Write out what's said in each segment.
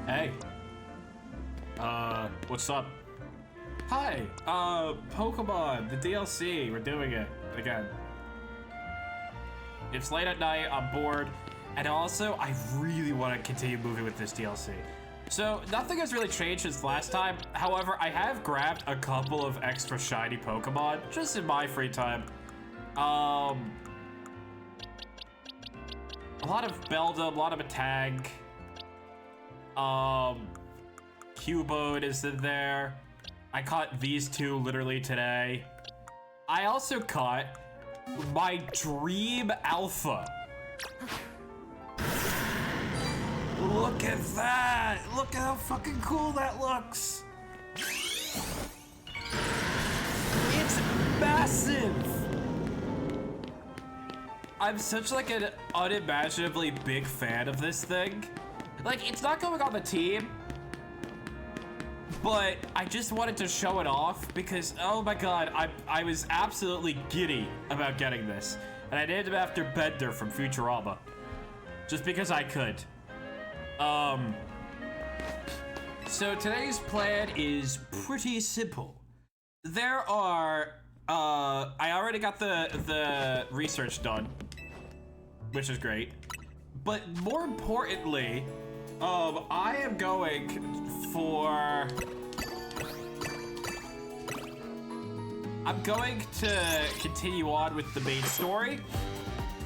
Hey. What's up? Hi, Pokemon, the DLC, we're doing it again. It's late at night, I'm bored, and also, I really want to continue moving with this DLC. So, nothing has really changed since last time. However, I have grabbed a couple of extra shiny Pokemon, just in my free time. A lot of Beldum, a lot of Atag. Cubone is in there. I caught these two literally today. I also caught my dream alpha. Look at that! Look at how fucking cool that looks! It's massive! I'm such like an unimaginably big fan of this thing. Like, it's not going on the team, but I just wanted to show it off because, oh my god, I was absolutely giddy about getting this. And I named him after Bender from Futurama. Just because I could. So today's plan is pretty simple. There are, I already got the research done, which is great. But more importantly, I am going for... I'm going to continue on with the main story,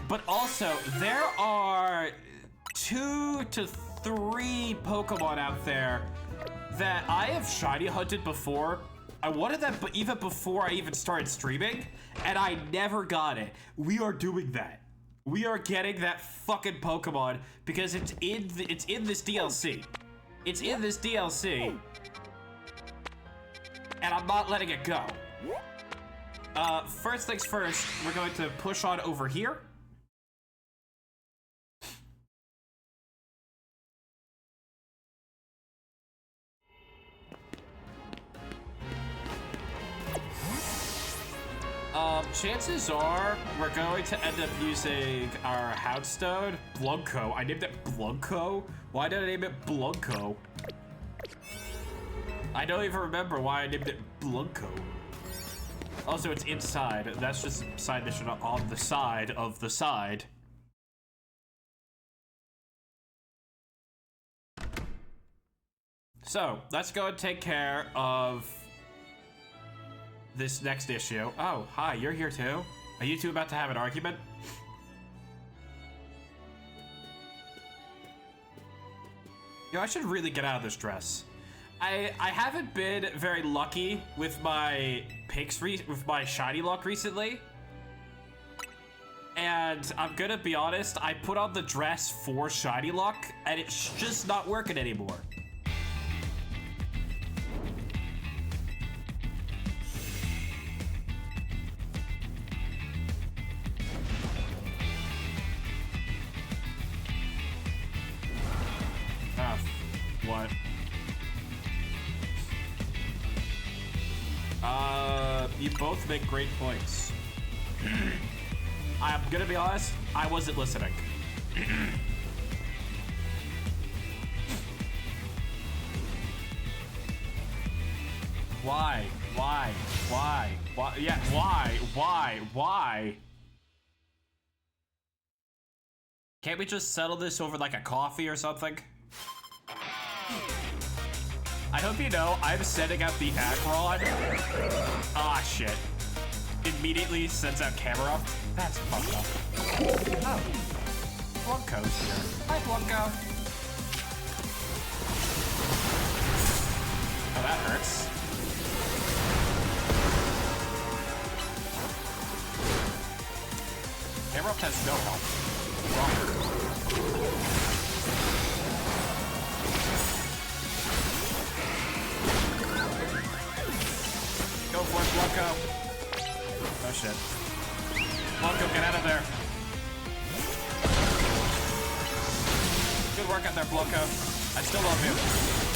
but also there are 2 to 3 Pokemon out there that I have shiny hunted before. I wanted that even before I even started streaming, and I never got it. We are doing that. We are getting that fucking Pokemon because it's in this DLC. It's in this DLC, and I'm not letting it go. First things first, we're going to push on over here. Chances are we're going to end up using our Houndstone, Blunko. I named it Blunko? Why did I name it Blunko? I don't even remember why I named it Blunko. Also, it's inside. That's just a side mission on the side of the side. So, let's go and take care of this next issue. Oh, hi, you're here too? Are you two about to have an argument? Yo, I should really get out of this dress. I haven't been very lucky with my picks, with my shiny luck recently. And I'm gonna be honest, I put on the dress for shiny luck, and it's just not working anymore. What? You both make great points. I'm gonna be honest, I wasn't listening. Why? Why? Why? Why? Yeah, why? Why? Why? Can't we just settle this over like a coffee or something? I hope you know I'm setting out the Aggron. Ah, shit. Immediately sends out camera. That's fucked up. Oh. Blunko's here. Hi, Blunko. Oh, that hurts. Camera has no help. Go for it, Blunko. Oh shit. Blunko, get out of there. Good work out there, Blunko. I still love you.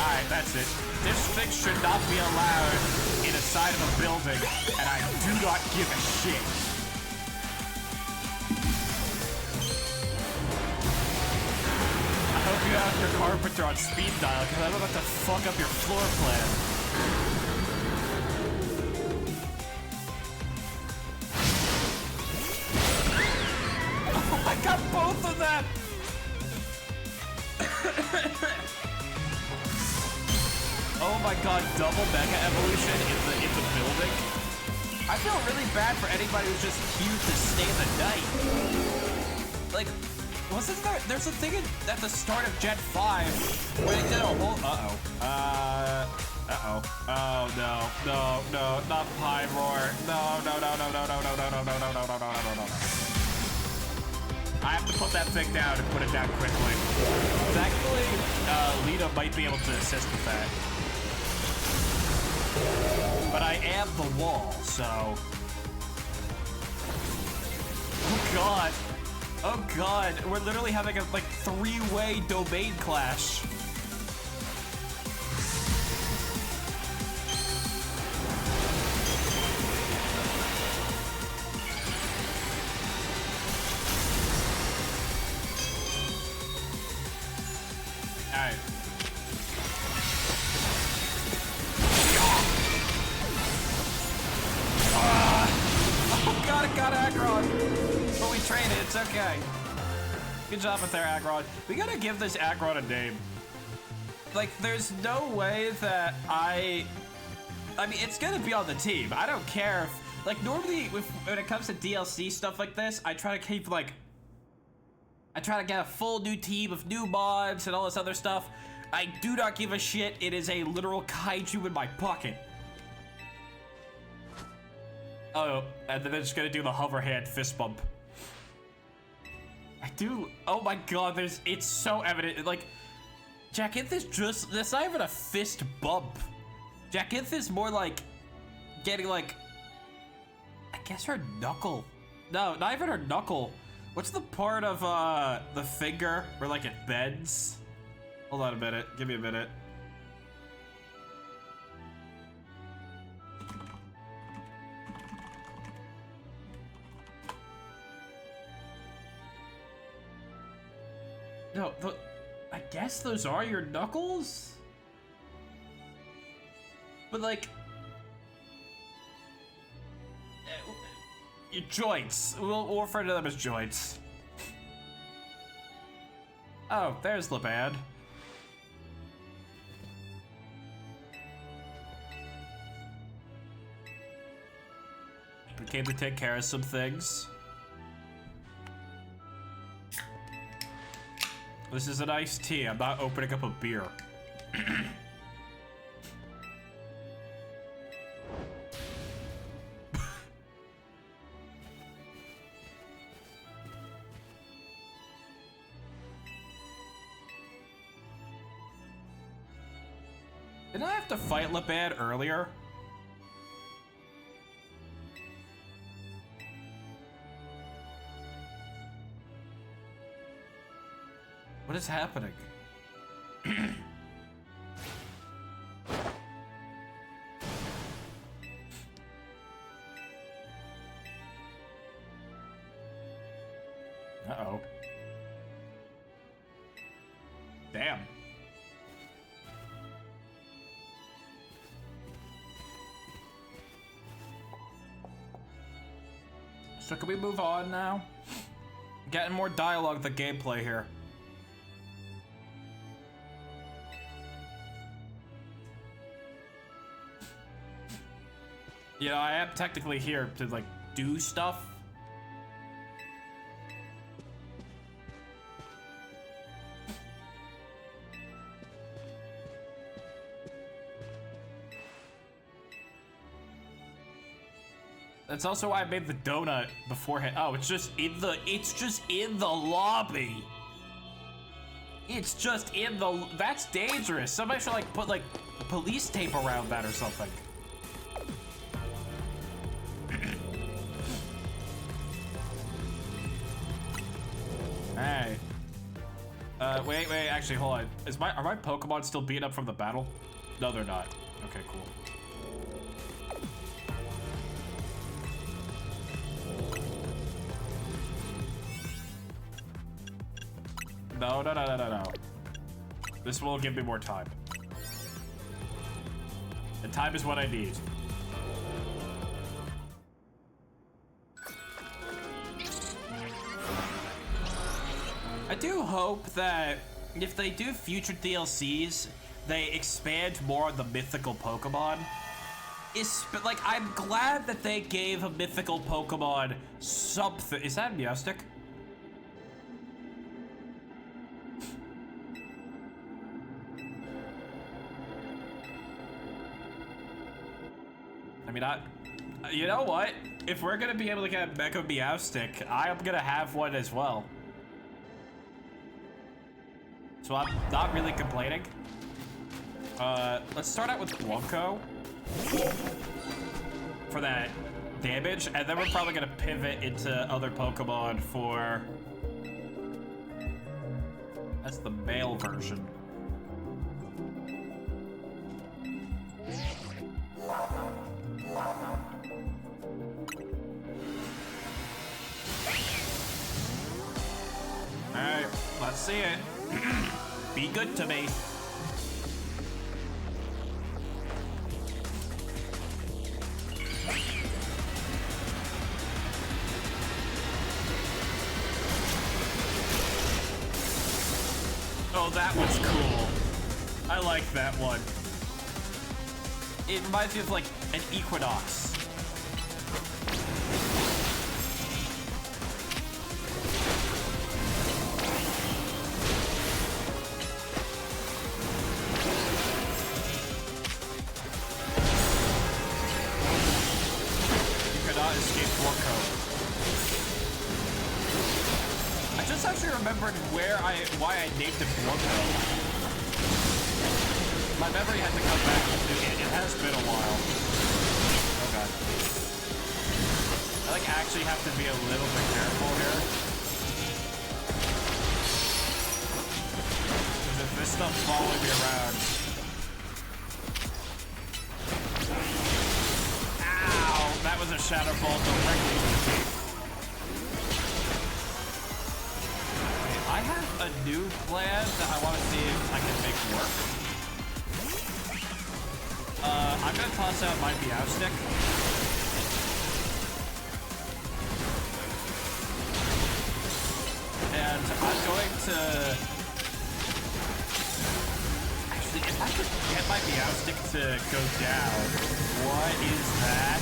Alright, that's it. This thing should not be allowed in a side of a building, and I do not give a shit. I hope hope you have your carpenter on speed dial, because I'm about to fuck up your floor plan. Oh, I got both of them! Oh my god, double mega evolution in the building. I feel really bad for anybody who's just here to stay the night. Like, wasn't there's a thing at the start of Gen 5 where they did a whole, oh no, not Pyroar. No. I have to put that thing down and put it down quickly. Thankfully, Lita might be able to assist with that. But I am the wall, so... Oh god, we're literally having a, like, 3-way domain clash. Alright. Oh god, it got Aggron. But we traded, it's okay. Good job with there, Aggron. We gotta give this Aggron a name. Like, there's no way that I mean, it's gonna be on the team. I don't care if, like, normally when it comes to DLC stuff like this, I try to keep, like, I try to get a full new team of new mods and all this other stuff. I do not give a shit. It is a literal kaiju in my pocket. Oh, and then it's gonna do the hover hand fist bump. I do. Oh my god, it's so evident. Like, Jacinth is just, that's not even a fist bump. Jacinth is more like getting, like, I guess her knuckle. No, not even her knuckle. What's the part of the finger where, like, it bends? Hold on a minute. Give me a minute. No, I guess those are your knuckles? But, like... your joints. We'll refer to them as joints. Oh, there's Labad. We came to take care of some things. This is an iced tea. I'm not opening up a beer. Didn't I have to fight Labad earlier? What is happening? Uh-oh. Damn. So can we move on now? Getting more dialogue than gameplay here. You know, I am technically here to, like, do stuff. That's also why I made the donut beforehand. Oh, it's just in the lobby. It's just in the, that's dangerous. Somebody should, like, put, like, police tape around that or something. Hey. Wait, actually, hold on. Are my Pokemon still beaten up from the battle? No, they're not. Okay, cool. No. This will give me more time. And time is what I need. I do hope that if they do future DLCs, they expand more on the mythical Pokemon. Like, I'm glad that they gave a mythical Pokemon something. Is that a Meowstick? I mean, you know what? If we're gonna be able to get a Mecha Meowstick, I am gonna have one as well. So I'm not really complaining. Let's start out with Glumco for that damage, and then we're probably gonna pivot into other Pokemon for... That's the male version. Alright, let's see it. Be good to me. Oh, that was cool. I like that one. It reminds me of like an Equinox. Why I named him Glumco. My memory had to come back. It has been a while. Oh god. I like actually have to be a little bit careful here. Because if this stuff's following me around. Ow! That was a Shadow Ball directly in the teeth. I have a new plan that I want to see if I can make work. I'm gonna toss out my Meowstick. And I'm going to... Actually, if I could get my Meowstick to go down, what is that?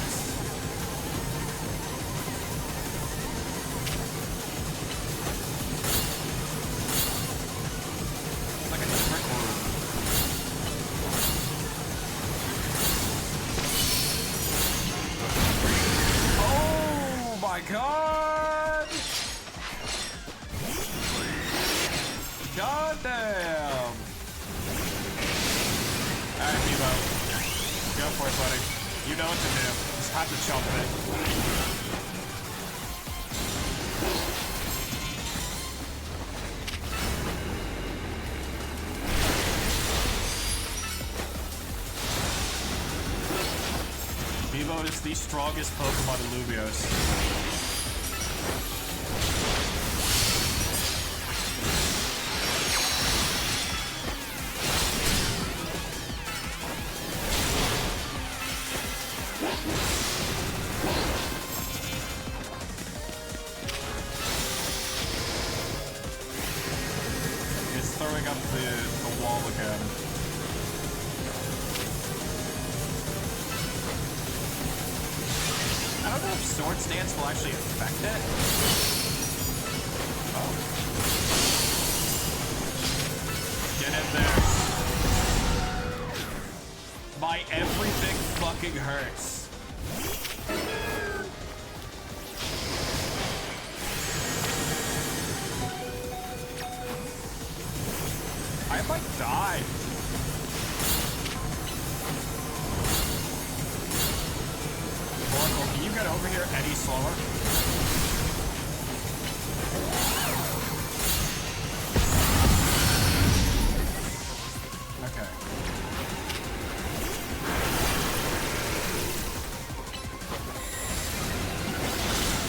God! God damn! Alright, Meow. Go for it, buddy. You know what to do. Just have to chomp it. Meow is the strongest Pokemon in Lumiose. Throwing up the wall again. I don't know if Sword Stance will actually affect it. Oh. Get in there. My everything fucking hurts. I might die. Oracle, can you get over here any slower? Okay.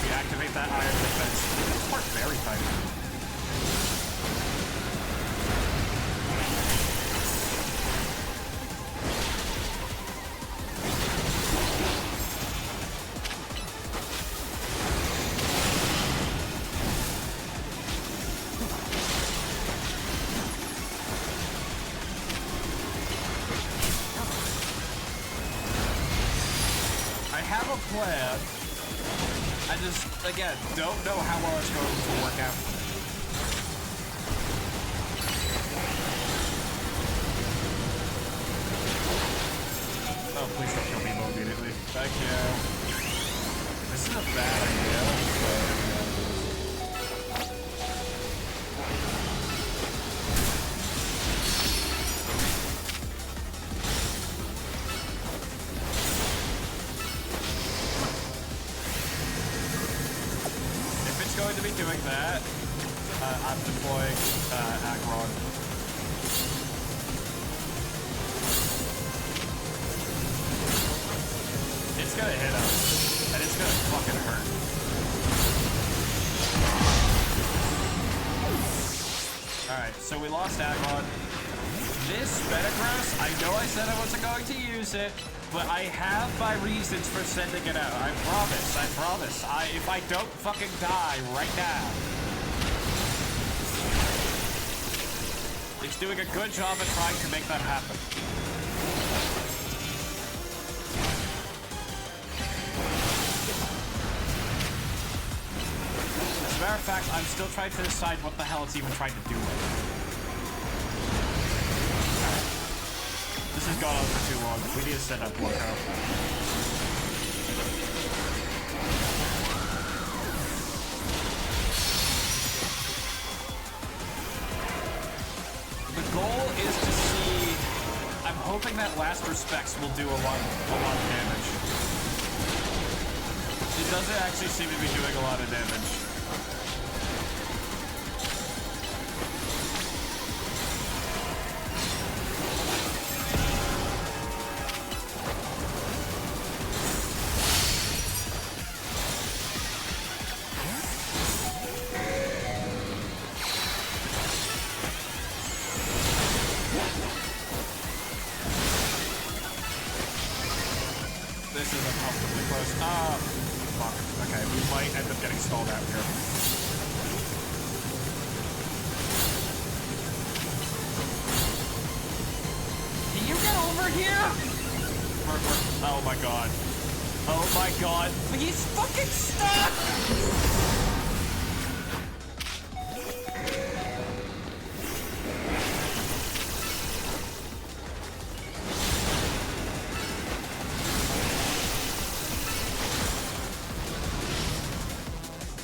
We activate that iron defense. This part's very tight. have a plan. I just, again, don't know how well it's going to work out. Oh, please don't kill people immediately. Thank you. This is a bad idea. If it's going to be doing that, I'm deploying Agron. It's gonna hit us, and it's gonna fucking hurt. Alright, so we lost Agron. This Metagross, I know I said I wasn't going to use it, but I have my reasons for sending it out. I promise, I promise. If I don't fucking die right now. It's doing a good job at trying to make that happen. As a matter of fact, I'm still trying to decide what the hell it's even trying to do. This has gone on for too long. We need to set up one out. The goal is to see. I'm hoping that Last Respects will do a lot of damage. It doesn't actually seem to be doing a lot of damage. This is uncomfortably close. Fuck. Okay, we might end up getting stalled out here. Can you get over here? Oh my god. Oh my god. He's fucking stuck!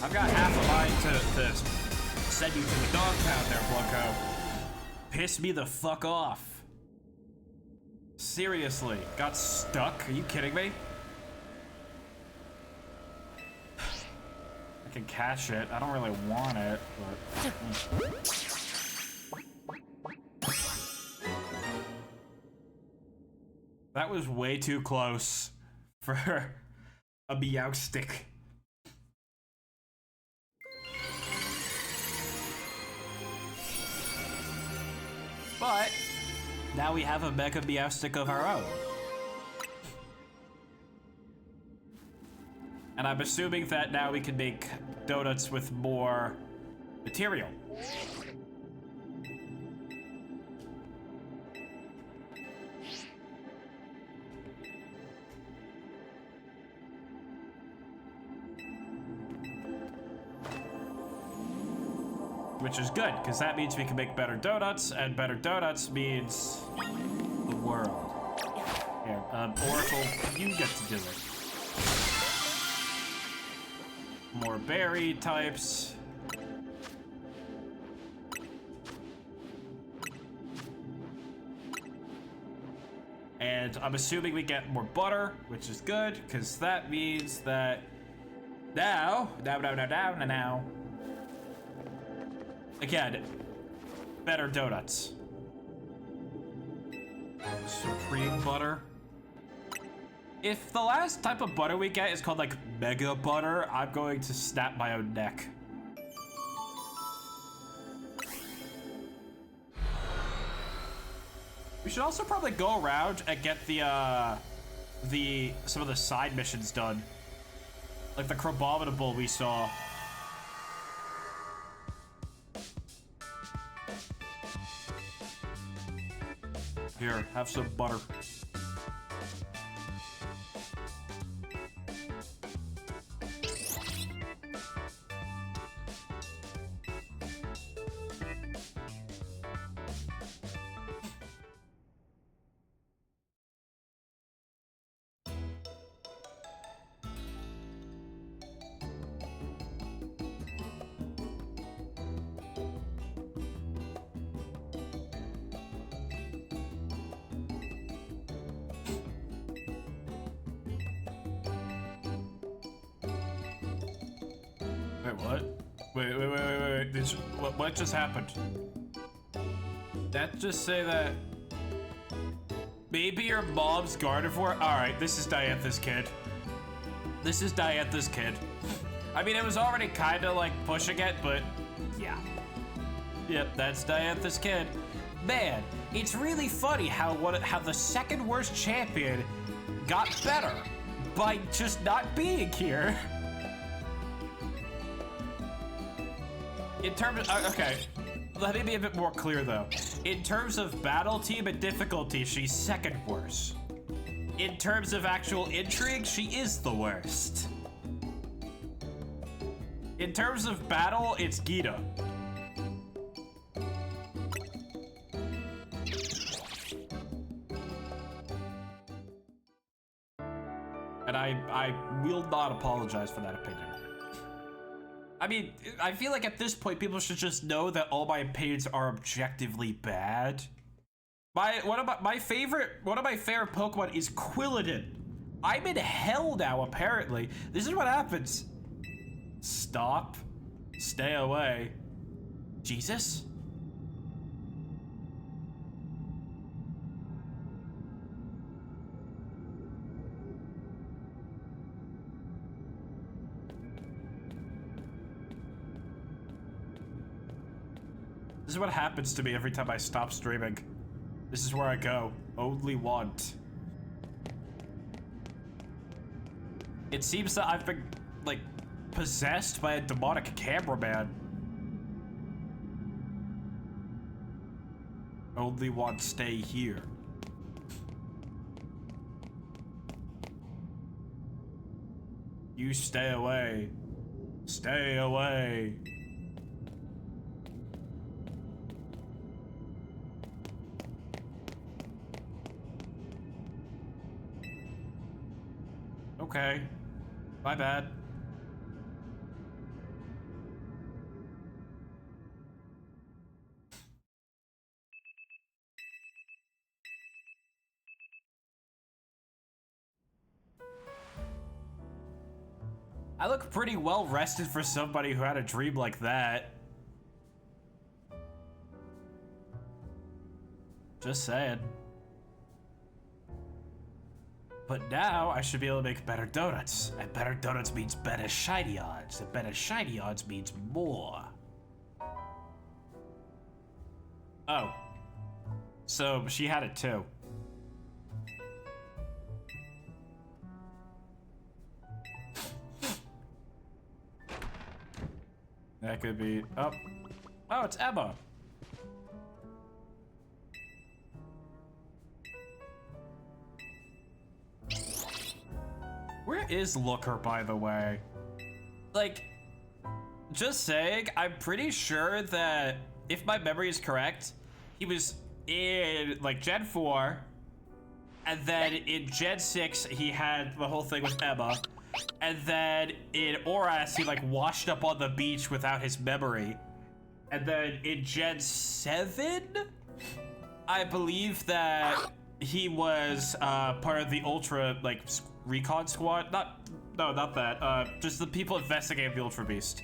I've got half a mind to send you to the dog pound there, Blanco. Piss me the fuck off. Seriously, got stuck? Are you kidding me? I can cash it. I don't really want it, but... That was way too close for a meow stick. But now we have a Mega Meow stick of our own. And I'm assuming that now we can make donuts with more material. Which is good, because that means we can make better donuts, and better donuts means the world. Here, Oracle, you get to do it. More berry types. And I'm assuming we get more butter, which is good, because that means that now. Again, better donuts. Supreme butter. If the last type of butter we get is called like mega butter, I'm going to snap my own neck. We should also probably go around and get some of the side missions done. Like the Crabominable we saw. Here, have some butter. Wait, what? Wait. What just happened? That just say that maybe your mom's Gardevoir? Alright, this is Diantha's kid. This is Diantha's kid. I mean, it was already kinda like pushing it, but yeah. Yep, that's Diantha's kid. Man, it's really funny how the second worst champion got better by just not being here. In terms of, okay, let me be a bit more clear though. In terms of battle team and difficulty, she's second worst. In terms of actual intrigue, she is the worst. In terms of battle, it's Gita. And I will not apologize for that opinion. I mean, I feel like at this point, people should just know that all my opinions are objectively bad. One of my favorite Pokemon is Quilladin. I'm in hell now, apparently. This is what happens. Stop. Stay away. Jesus? This is what happens to me every time I stop streaming. This is where I go. Only want. It seems that I've been, like, possessed by a demonic cameraman. Only want stay here. You stay away. Stay away. Okay, my bad. I look pretty well rested for somebody who had a dream like that. Just saying. But now I should be able to make better donuts. And better donuts means better shiny odds. And better shiny odds means more. Oh. So she had it too. That could be, oh. Oh, it's Emma. Where is Looker, by the way? Like, just saying, I'm pretty sure that if my memory is correct, he was in, like, Gen 4, and then in Gen 6, he had the whole thing with Emma, and then in Oras, he, like, washed up on the beach without his memory, and then in Gen 7, I believe that he was part of the Ultra, like, Recon Squad? Not that. Just the people investigating the Ultra Beast.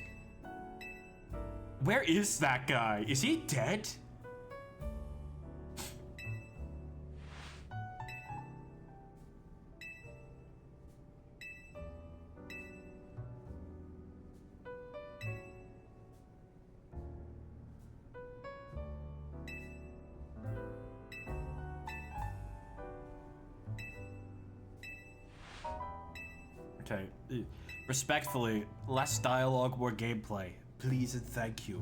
Where is that guy? Is he dead? Okay, respectfully, less dialogue, more gameplay. Please and thank you.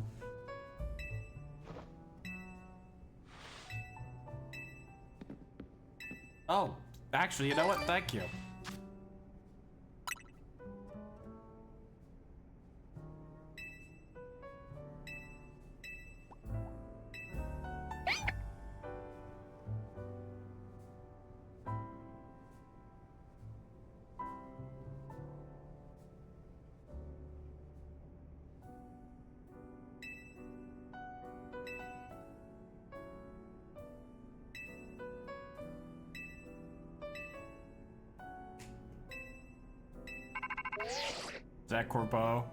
Oh, actually, you know what? Thank you. Zach Corbeau.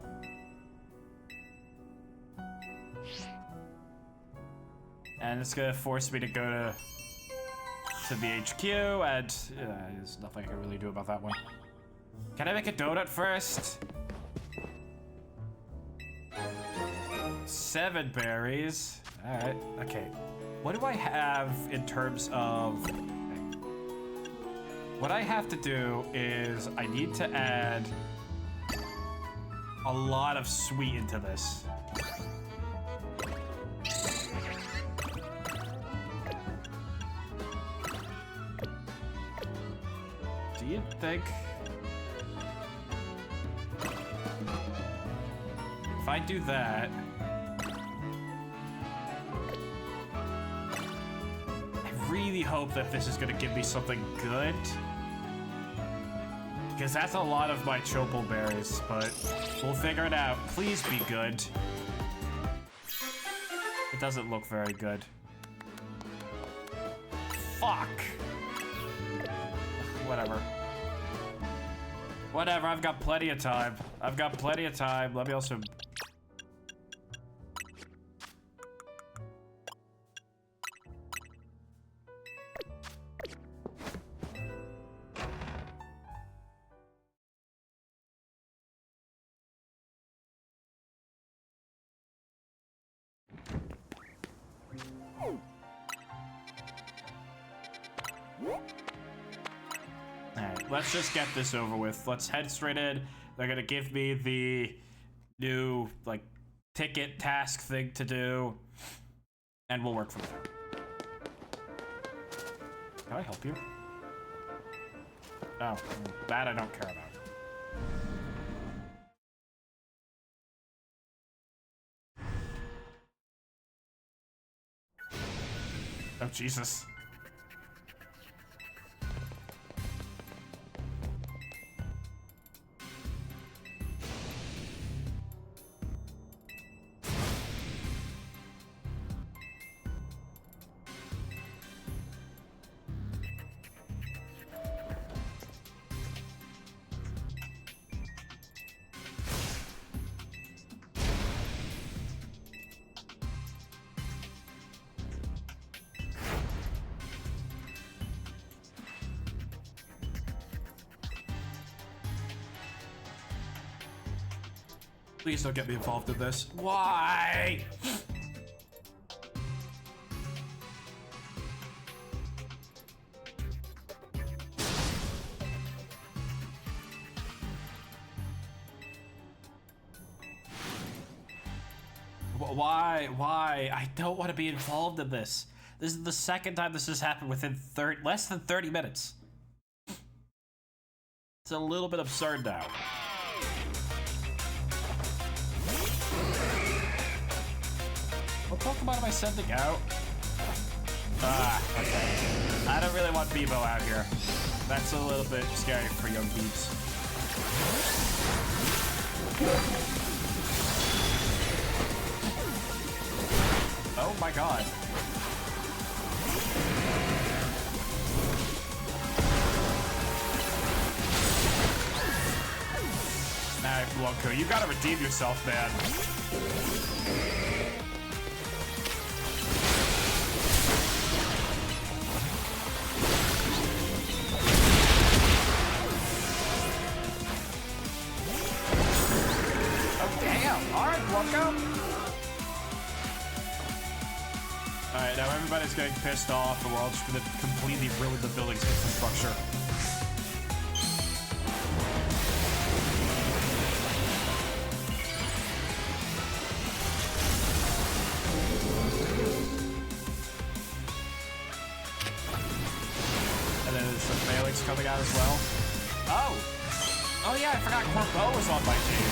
And it's gonna force me to go to the HQ, and there's nothing I can really do about that one. Can I make a donut first? 7 berries. All right, okay. What do I have in terms of... Okay. What I have to do is I need to add a lot of sweet into this. Do you think... If I do that... I really hope that this is gonna give me something good. Because that's a lot of my chople berries, but we'll figure it out. Please be good. It doesn't look very good. Fuck. Whatever. Whatever, I've got plenty of time. I've got plenty of time. Let me also... Alright, let's just get this over with. Let's head straight in. They're gonna give me the new, like, ticket task thing to do. And we'll work from there. Can I help you? Oh, that I don't care about. Oh, Jesus. Please don't get me involved in this. Why? Why? I don't want to be involved in this. This is the second time this has happened within less than 30 minutes. It's a little bit absurd now. What Pokemon am I sending out? Okay. I don't really want Bebo out here. That's a little bit scary for young Beebs. Oh my god. Alright, Blanco, you gotta redeem yourself, man. Alright, now everybody's getting pissed off, and we're all just gonna completely ruin the building's infrastructure. And then there's some Phalanx coming out as well. Oh yeah, I forgot Corbeau was on my team.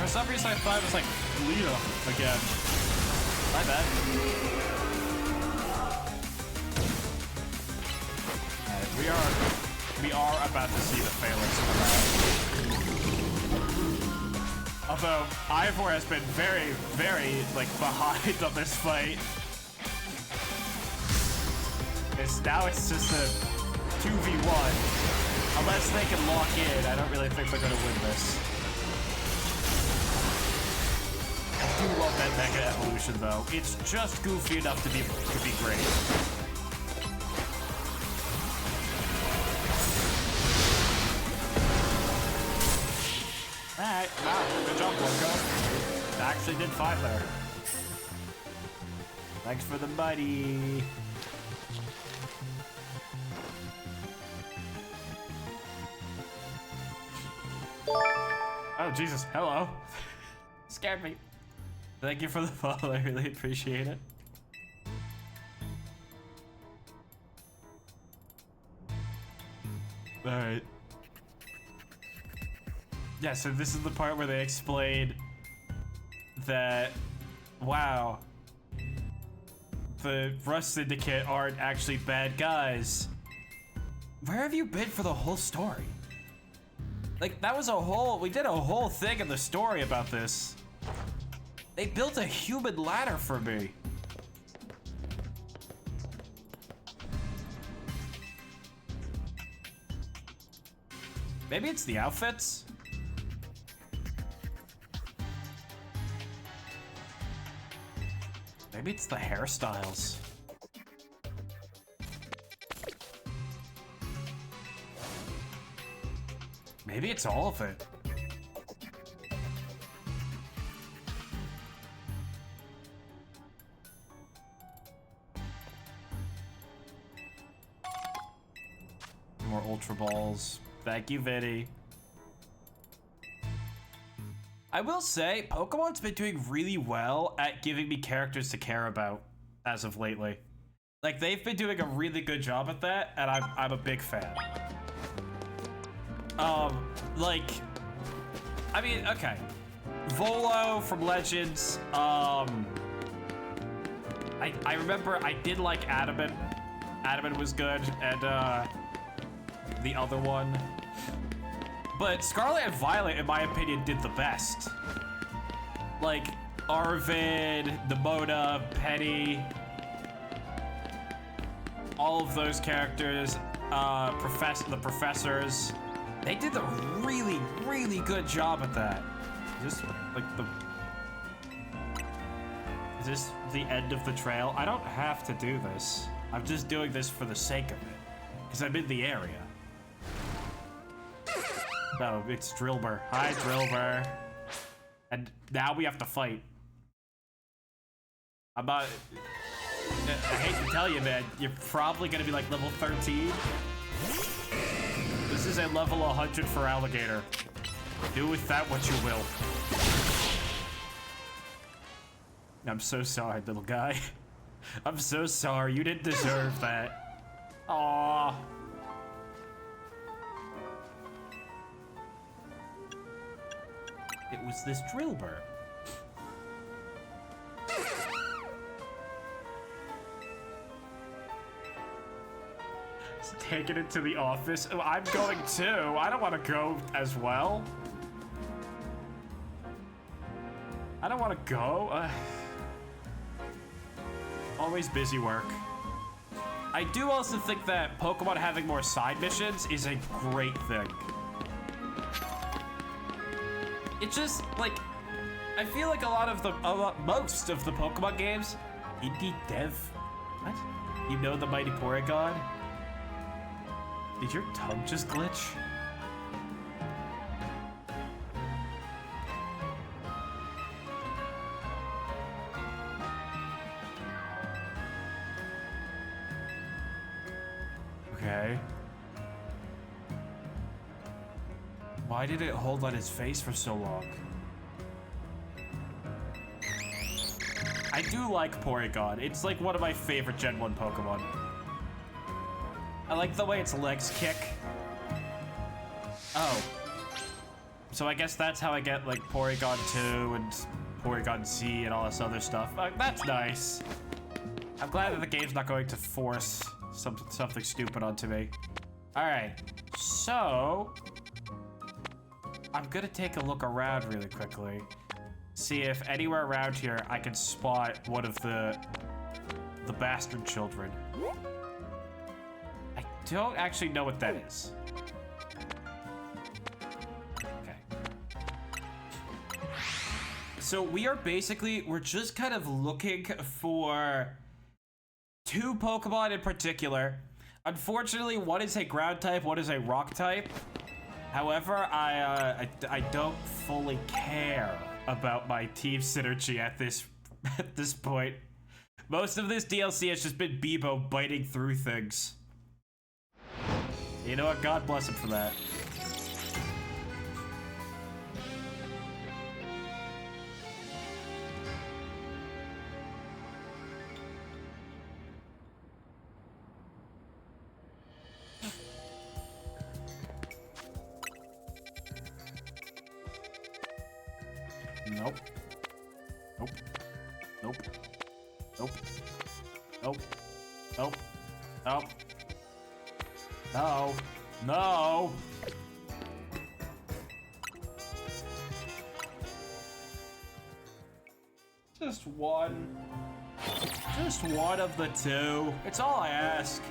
For some reason I thought it was like Lita again. My bad. Alright, we are about to see the Phalanx come out. Although Ivor has been very, like behind on this fight. Now it's just a 2v1. Unless they can lock in, I don't really think they're gonna win this. do love that Mega Evolution, though. It's just goofy enough to be great. Alright, wow, good job, Blanco. Actually did fine there. Thanks for the buddy. Oh, Jesus, hello. Scared me. Thank you for the follow, I really appreciate it. Alright. Yeah, so this is the part where they explain that, wow, the Rust Syndicate aren't actually bad guys. Where have you been for the whole story? Like, that was we did a whole thing in the story about this. They built a human ladder for me. Maybe it's the outfits? Maybe it's the hairstyles. Maybe it's all of it. More Ultra Balls. Thank you, Vinny. I will say, Pokemon's been doing really well at giving me characters to care about as of lately. Like, they've been doing a really good job at that, and I'm a big fan. Like, I mean, okay. Volo from Legends, I remember I did like Adamant. Adamant was good, and, the other one. But Scarlet and Violet, in my opinion, did the best. Like, Arvid, Nemona, Penny, all of those characters, the professors, they did a really, really good job at that. Is this the end of the trail? I don't have to do this. I'm just doing this for the sake of it, because I'm in the area. No, it's Drillbur. Hi, Drillbur. And now we have to fight. I'm not... I hate to tell you, man. You're probably gonna be like level 13. This is a level 100 for Alligator. Do with that what you will. I'm so sorry, little guy. I'm so sorry. You didn't deserve that. Aww. It was this Drillbur. Taking it to the office. Oh, I'm going too. I don't want to go as well. I don't want to go. Always busy work. I do also think that Pokemon having more side missions is a great thing. It just, like, I feel like most of the Pokemon games, indie dev. What? You know the mighty Porygon? Did your tongue just glitch? Okay. Why did it hold on his face for so long? I do like Porygon. It's like one of my favorite Gen 1 Pokemon. I like the way its legs kick. Oh. So I guess that's how I get like Porygon 2 and Porygon Z and all this other stuff. That's nice. I'm glad that the game's not going to force something stupid onto me. All right, so I'm gonna take a look around really quickly. See if anywhere around here I can spot one of the bastard children. I don't actually know what that is. Okay. So we're just kind of looking for two Pokemon in particular. Unfortunately, one is a ground type, one is a rock type. However, I don't fully care about my team synergy at this point. Most of this DLC has just been Bebo biting through things. You know what? God bless him for that. Nope. Nope. Nope. Nope. Nope. Nope. Nope. No. No. Just one. Just one of the two. It's all I ask.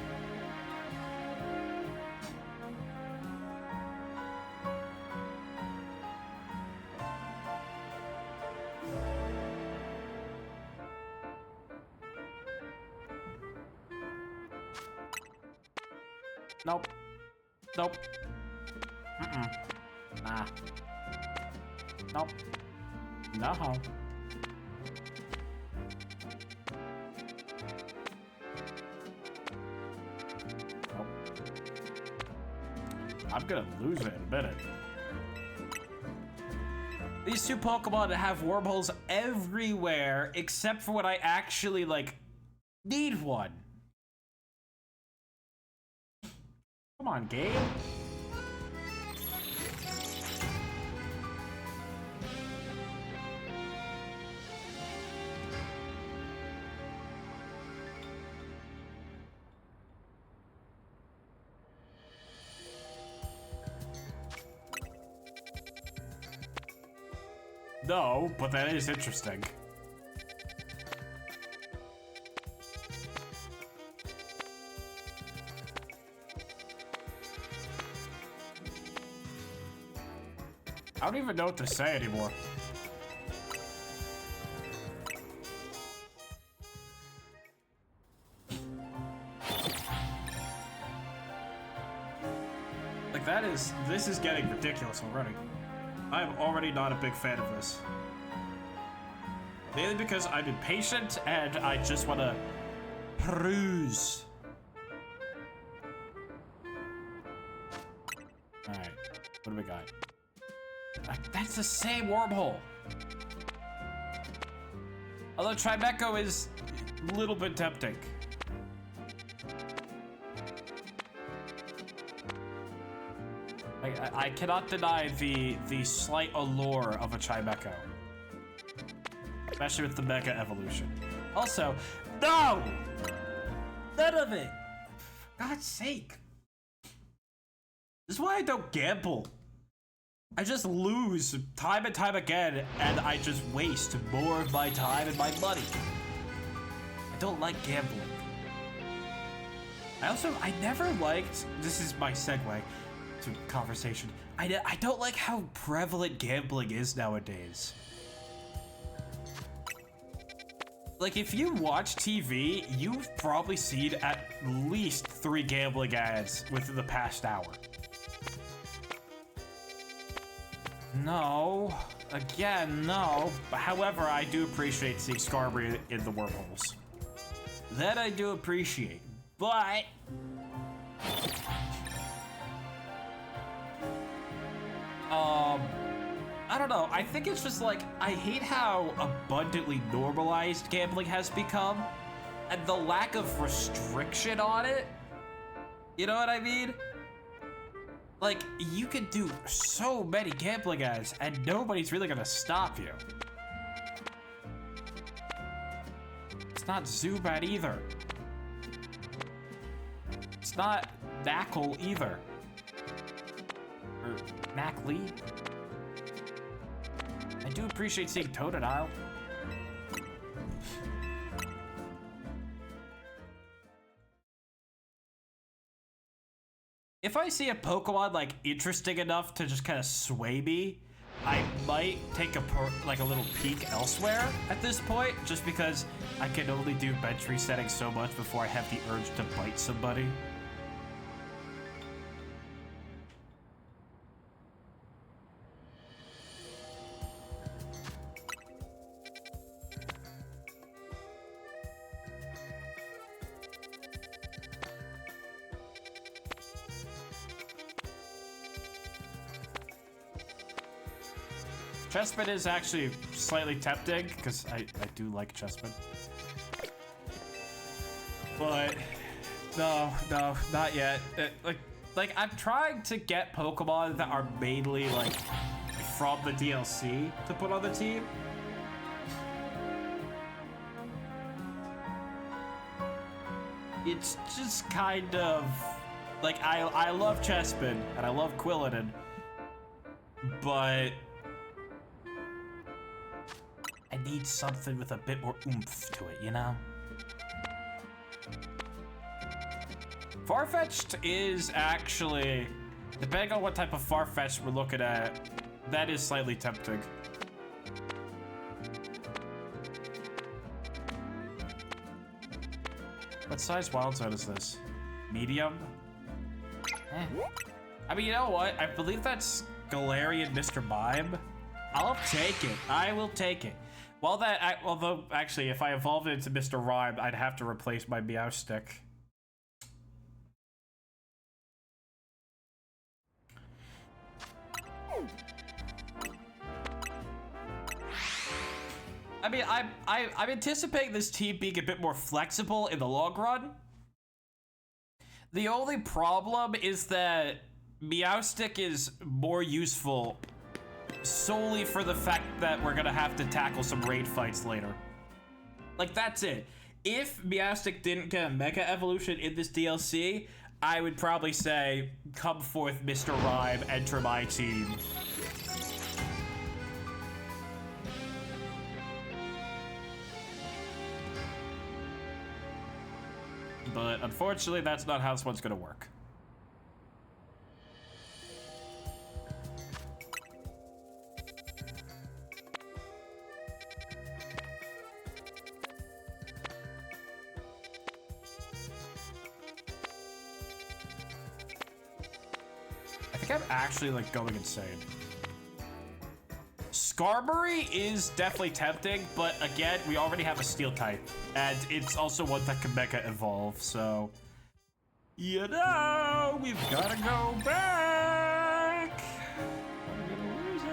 Nope. Nope. Nah. Nope. No. Nope. I'm gonna lose it in a minute. These two Pokemon have wormholes everywhere except for when I actually, like, need one. Come on, game. No, but that is interesting. I don't even know what to say anymore. Like this is getting ridiculous already. I'm already not a big fan of this. Mainly because I'm impatient and I just want to peruse. Alright, what do we got? That's the same wormhole. Although Tribeco is a little bit tempting. I cannot deny the slight allure of a Tribeco. Especially with the Mega Evolution. Also, no! None of it! For God's sake. This is why I don't gamble. I just lose time and time again, and I just waste more of my time and my money. I don't like gambling. I never liked, this is my segue to conversation, I don't like how prevalent gambling is nowadays. Like, if you watch TV, you've probably seen at least 3 gambling ads within the past hour. No. Again, no. However, I do appreciate seeing Skarmory in the wormholes. That I do appreciate. But I don't know. I think it's just like, I hate how abundantly normalized gambling has become and the lack of restriction on it. You know what I mean? Like, you can do so many gambling ads and nobody's really gonna stop you. It's not Zubat either. It's not Knackle either. Or Knackley. I do appreciate seeing Totodile. If I see a Pokemon, like, interesting enough to just kind of sway me, I might take like a little peek elsewhere at this point, just because I can only do bench resetting so much before I have the urge to bite somebody. Chespin is actually slightly tempting, because I do like Chespin. But, no, not yet. Like, I'm trying to get Pokemon that are mainly, like, from the DLC to put on the team. It's just kind of, like, I love Chespin, and I love Quilladin, but I need something with a bit more oomph to it, you know? Farfetch'd is actually, depending on what type of Farfetch'd we're looking at, that is slightly tempting. What size Wild Zone is this? Medium? I mean, you know what? I believe that's Galarian Mr. Mime. I'll take it. I will take it. Well, although, actually, if I evolved it into Mr. Rhyme, I'd have to replace my Meow Stick. I mean, I'm anticipating this team being a bit more flexible in the long run. The only problem is that Meowstic is more useful solely for the fact that we're gonna have to tackle some raid fights later. Like, that's it. If Meowstic didn't get a Mega Evolution in this DLC, I would probably say, come forth, Mr. Rhyme, enter my team. But unfortunately, that's not how this one's gonna work. I think I'm actually like going insane. Skarmory is definitely tempting, but again, we already have a steel type, and it's also one that can Mega Evolve, so you know, we've gotta go back. I'm gonna lose it.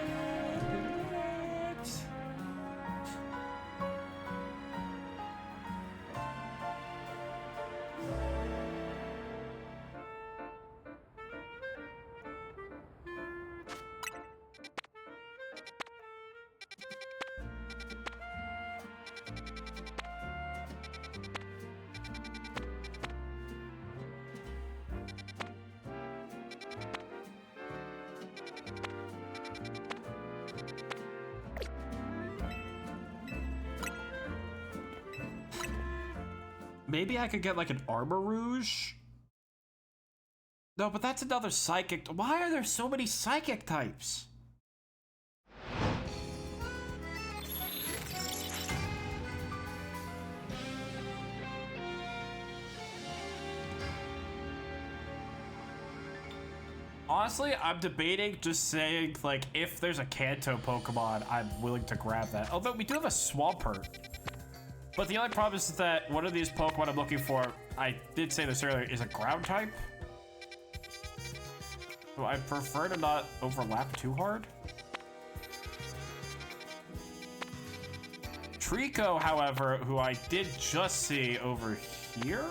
Maybe I could get like an Armor Rouge? No, but that's another Psychic. Why are there so many Psychic types? Honestly, I'm debating just saying, like, if there's a Kanto Pokemon, I'm willing to grab that. Although we do have a Swampert. But the only problem is that one of these Pokemon I'm looking for, I did say this earlier, is a ground type. So I prefer to not overlap too hard. Trico, however, who I did just see over here,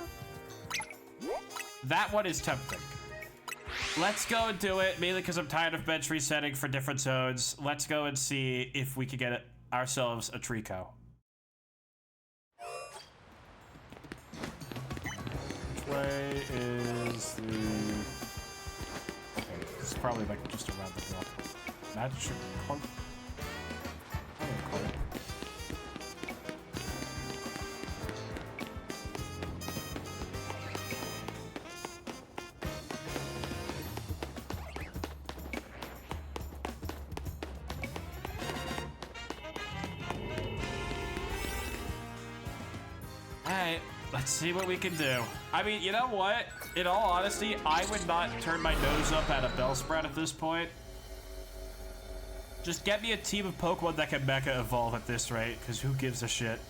that one is tempting. Let's go and do it, mainly because I'm tired of bench resetting for different zones. Let's go and see if we can get ourselves a Trico. Which way is the... Okay, this is probably like just around the block. Magic Carp? I don't know, Carp. Let's see what we can do. I mean, you know what? In all honesty, I would not turn my nose up at a Bellsprout at this point. Just get me a team of Pokemon that can Mecha Evolve at this rate, because who gives a shit?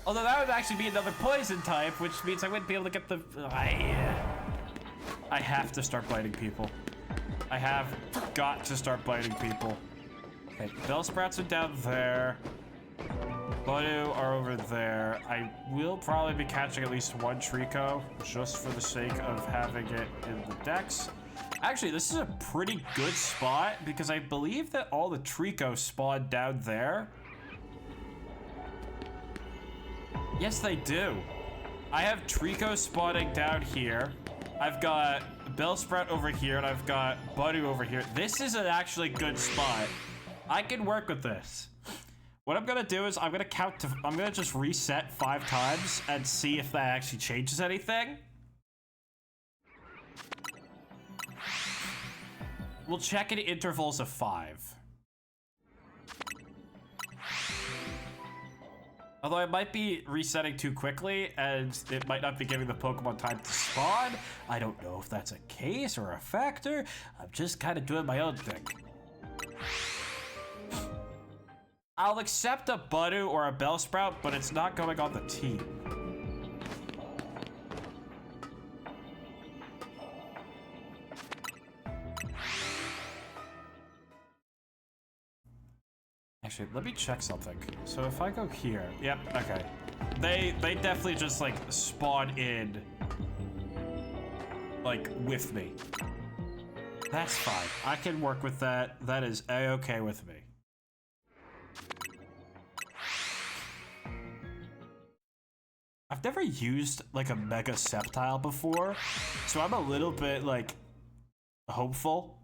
Although that would actually be another poison type, which means I wouldn't be able to get the... I have to start biting people. I have got to start biting people. Okay, Bellsprouts are down there. Budu are over there. I will probably be catching at least one Trico, just for the sake of having it in the decks. Actually, this is a pretty good spot, because I believe that all the Trico spawn down there. Yes, they do. I have Trico spawning down here. I've got Bellsprout over here, and I've got Budu over here. This is an actually good spot. I can work with this. What I'm gonna do is I'm gonna just reset 5 times and see if that actually changes anything. We'll check in intervals of 5. Although I might be resetting too quickly, and it might not be giving the Pokemon time to spawn. I don't know if that's a case or a factor. I'm just kind of doing my own thing. I'll accept a Budu or a Bellsprout, but it's not going on the team. Actually, let me check something. So if I go here, yep, okay. They definitely just like spawn in, like with me. That's fine. I can work with that. That is a-okay with me. I've never used like a Mega Sceptile before, so I'm a little bit like hopeful.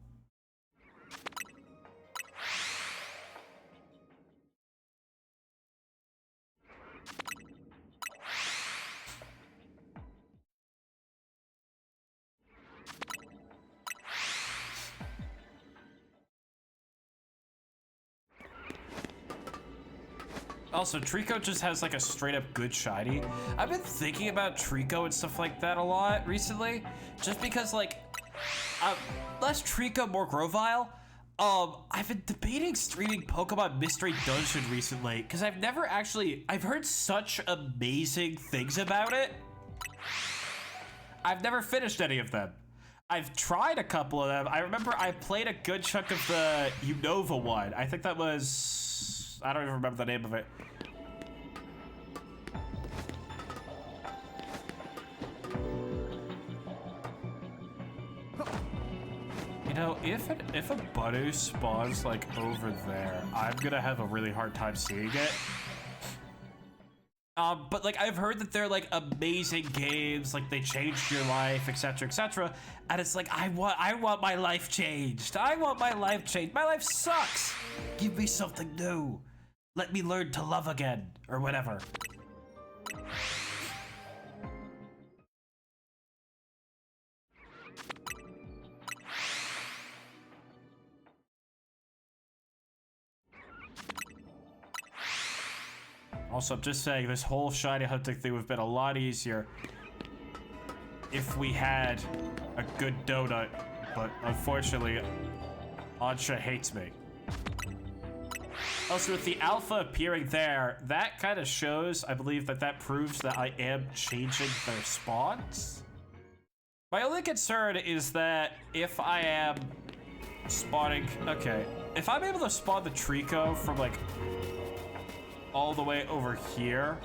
Also, Trico just has like a straight up good shiny. I've been thinking about Trico and stuff like that a lot recently, just because like, less Trico, more Grovyle. I've been debating streaming Pokemon Mystery Dungeon recently, because I've heard such amazing things about it. I've never finished any of them. I've tried a couple of them. I remember I played a good chunk of the Unova one. I think that was, I don't even remember the name of it. You know, if a Budu spawns like over there, I'm gonna have a really hard time seeing it. But like I've heard that they're like amazing games, like they changed your life, etc., and it's like I want my life changed. I want my life changed. My life sucks. Give me something new. Let me learn to love again, or whatever. Also, I'm just saying, this whole shiny hunting thing would have been a lot easier if we had a good donut, but unfortunately, Ansha hates me. Also, with the alpha appearing there, that kind of shows, I believe, that proves that I am changing their spawns. My only concern is that if I am spawning, okay, if I'm able to spawn the Trico from like all the way over here,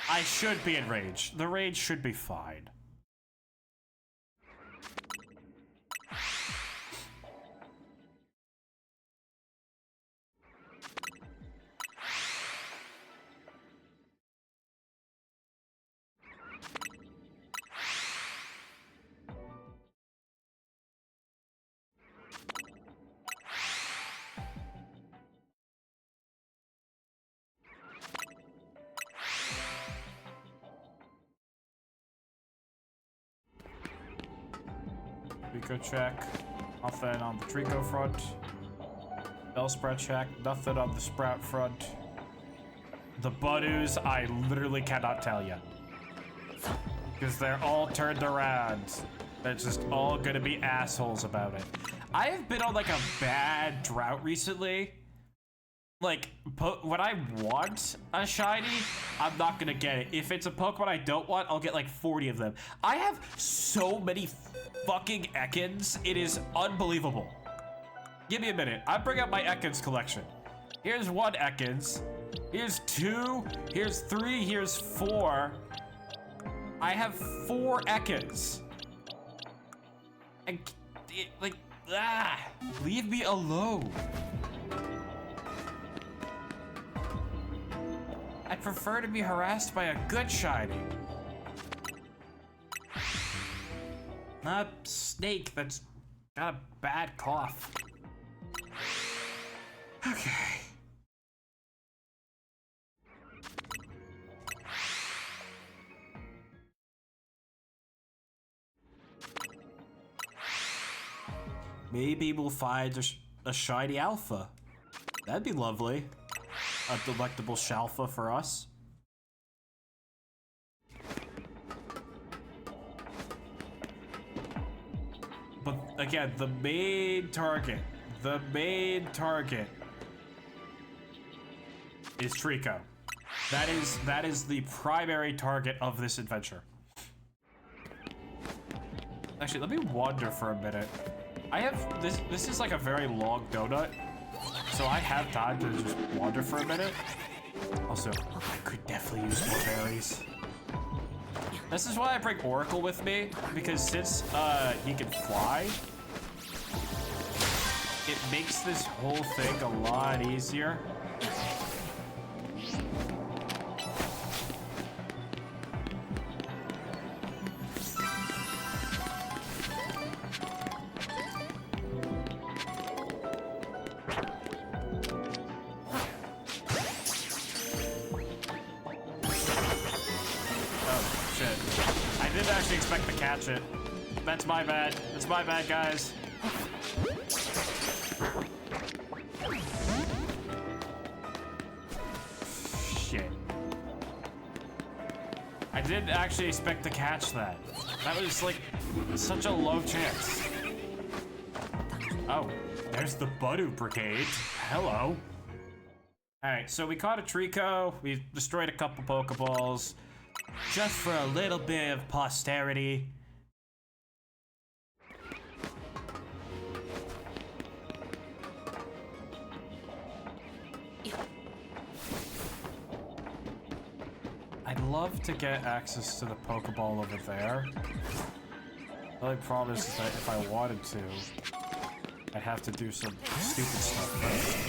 I should be in range. The range should be fine. Trico check, nothing on the Trico front. Bellsprout check, nothing on the Sprout front. The Budoos, I literally cannot tell you. Because they're all turned around. They're just all gonna be assholes about it. I have been on like a bad drought recently. Like, when I want a shiny, I'm not gonna get it. If it's a Pokemon I don't want, I'll get like 40 of them. I have so many fucking Ekans. It is unbelievable. Give me a minute. I bring up my Ekans collection. Here's one Ekans. Here's 2. Here's 3. Here's 4. I have 4 Ekans. And, leave me alone. I'd prefer to be harassed by a good shiny. Not a snake that's got a bad cough. Okay. Maybe we'll find a shiny alpha. That'd be lovely. A delectable shalfa for us. But again, the main target is Trico. That is the primary target of this adventure. Actually, let me wander for a minute. I have this is like a very long donut, so I have time to just wander for a minute. Also, I could definitely use more berries. This is why I bring Oracle with me, because since he can fly, it makes this whole thing a lot easier. Expect to catch it. That's my bad. That's my bad, guys. Shit. I didn't actually expect to catch that. That was like such a low chance. Oh, there's the Budoo Brigade. Hello. Alright, so we caught a Trico. We destroyed a couple Pokeballs. Just for a little bit of posterity. I'd love to get access to the Pokeball over there. The only problem is that if I wanted to, I'd have to do some stupid stuff first.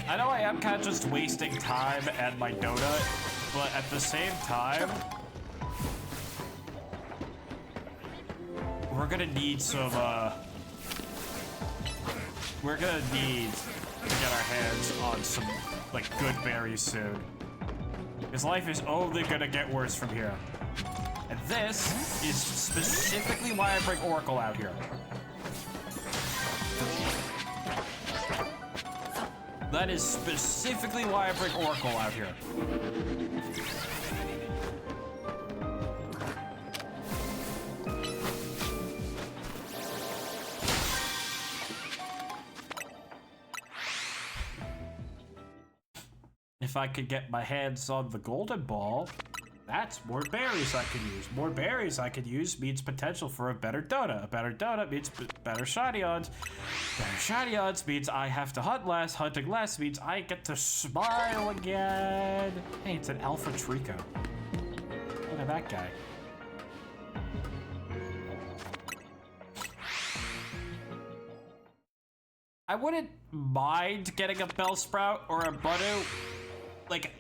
I know I am kind of just wasting time and my donut, but at the same time, we're gonna need some, we're gonna need to get our hands on some, like, good berries soon. Because life is only gonna get worse from here. And this is specifically why I bring Oracle out here. That is specifically why I bring Oracle out here. If I could get my hands on the golden ball, that's more berries I could use. More berries I could use means potential for a better donut. A better donut means better shiny odds. Better shiny odds means I have to hunt less. Hunting less means I get to smile again. Hey, it's an Alpha Trico. Look at that guy. I wouldn't mind getting a Bellsprout or a Budoo. Like,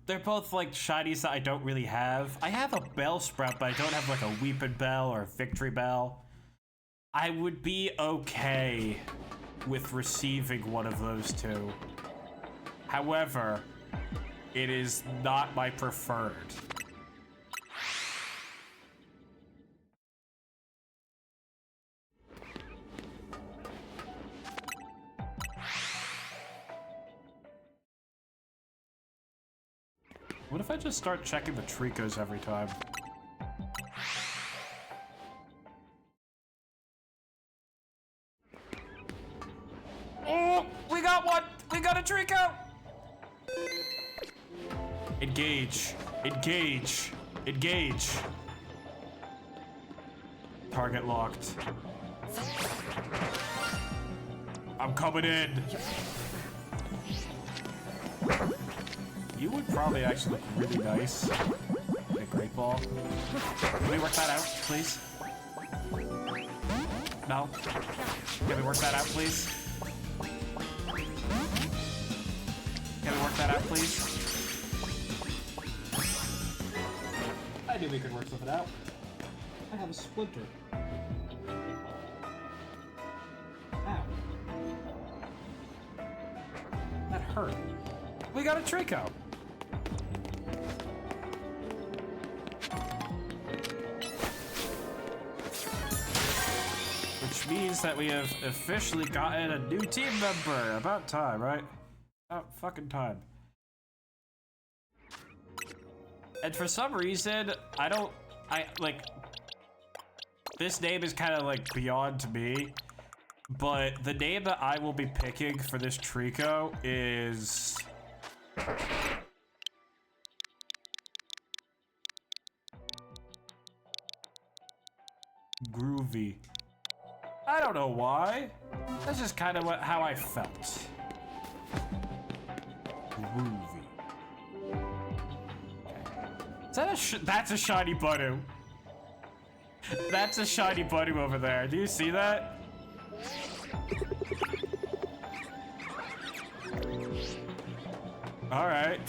they're both like shinies that I don't really have. I have a Bellsprout, but I don't have like a Weeping Bell or a Victory Bell. I would be okay with receiving one of those two. However, it is not my preferred. What if I just start checking the Tricos every time? Oh, we got one! We got a Trico! Engage. Engage. Engage. Target locked. I'm coming in. You would probably actually look really nice. A great ball. Can we work that out, please? No? Can we work that out, please? Can we work that out, please? I knew we could work something out. I have a splinter. Ow. That hurt. We got a Trico. Which means that we have officially gotten a new team member. About time, right? About fucking time. And for some reason, this name is kind of like beyond me, but the name that I will be picking for this Trico is... Groovy. I don't know why. That's just kind of how I felt. Groovy. Is that that's a shiny Budu. That's a shiny Budu over there. Do you see that? All right.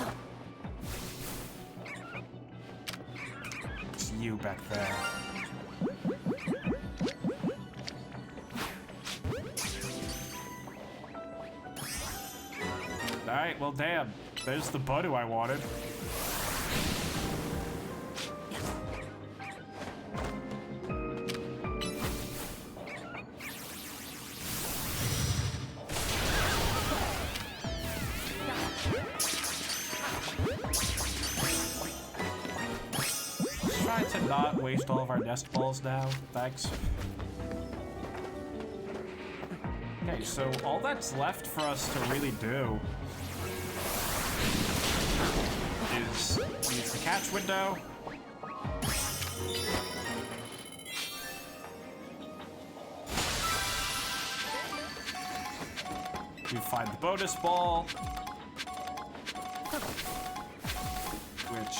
It's you back there. All right, well, damn. There's the Budu I wanted. Try to not waste all of our nest balls now. Thanks. Okay, so all that's left for us to really do is use the catch window. We find the bonus ball, which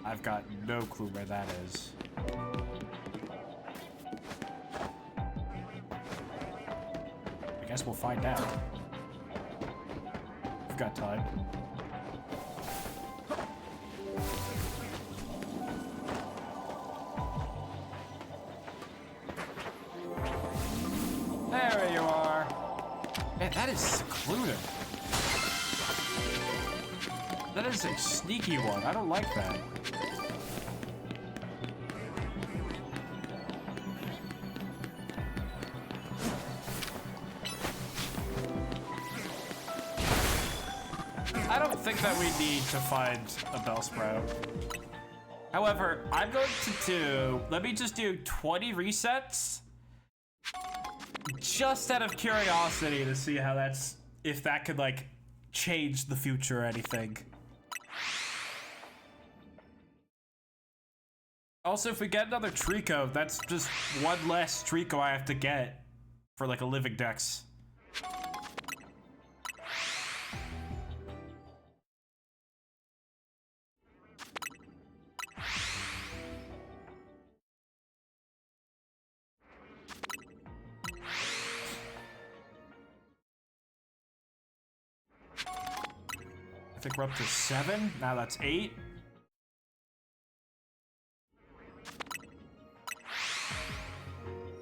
I've got no clue where that is. I guess we'll find out. We've got time. There you are. Man, that is secluded. That is a sneaky one. I don't like that. I don't think that we need to find a Bellsprout. However, I'm going to do... Let me just do 20 resets. Just out of curiosity to see how that's... If that could, like, change the future or anything. Also, if we get another Trico, that's just one less Trico I have to get for, like, a living dex. I think we're up to 7. Now that's 8.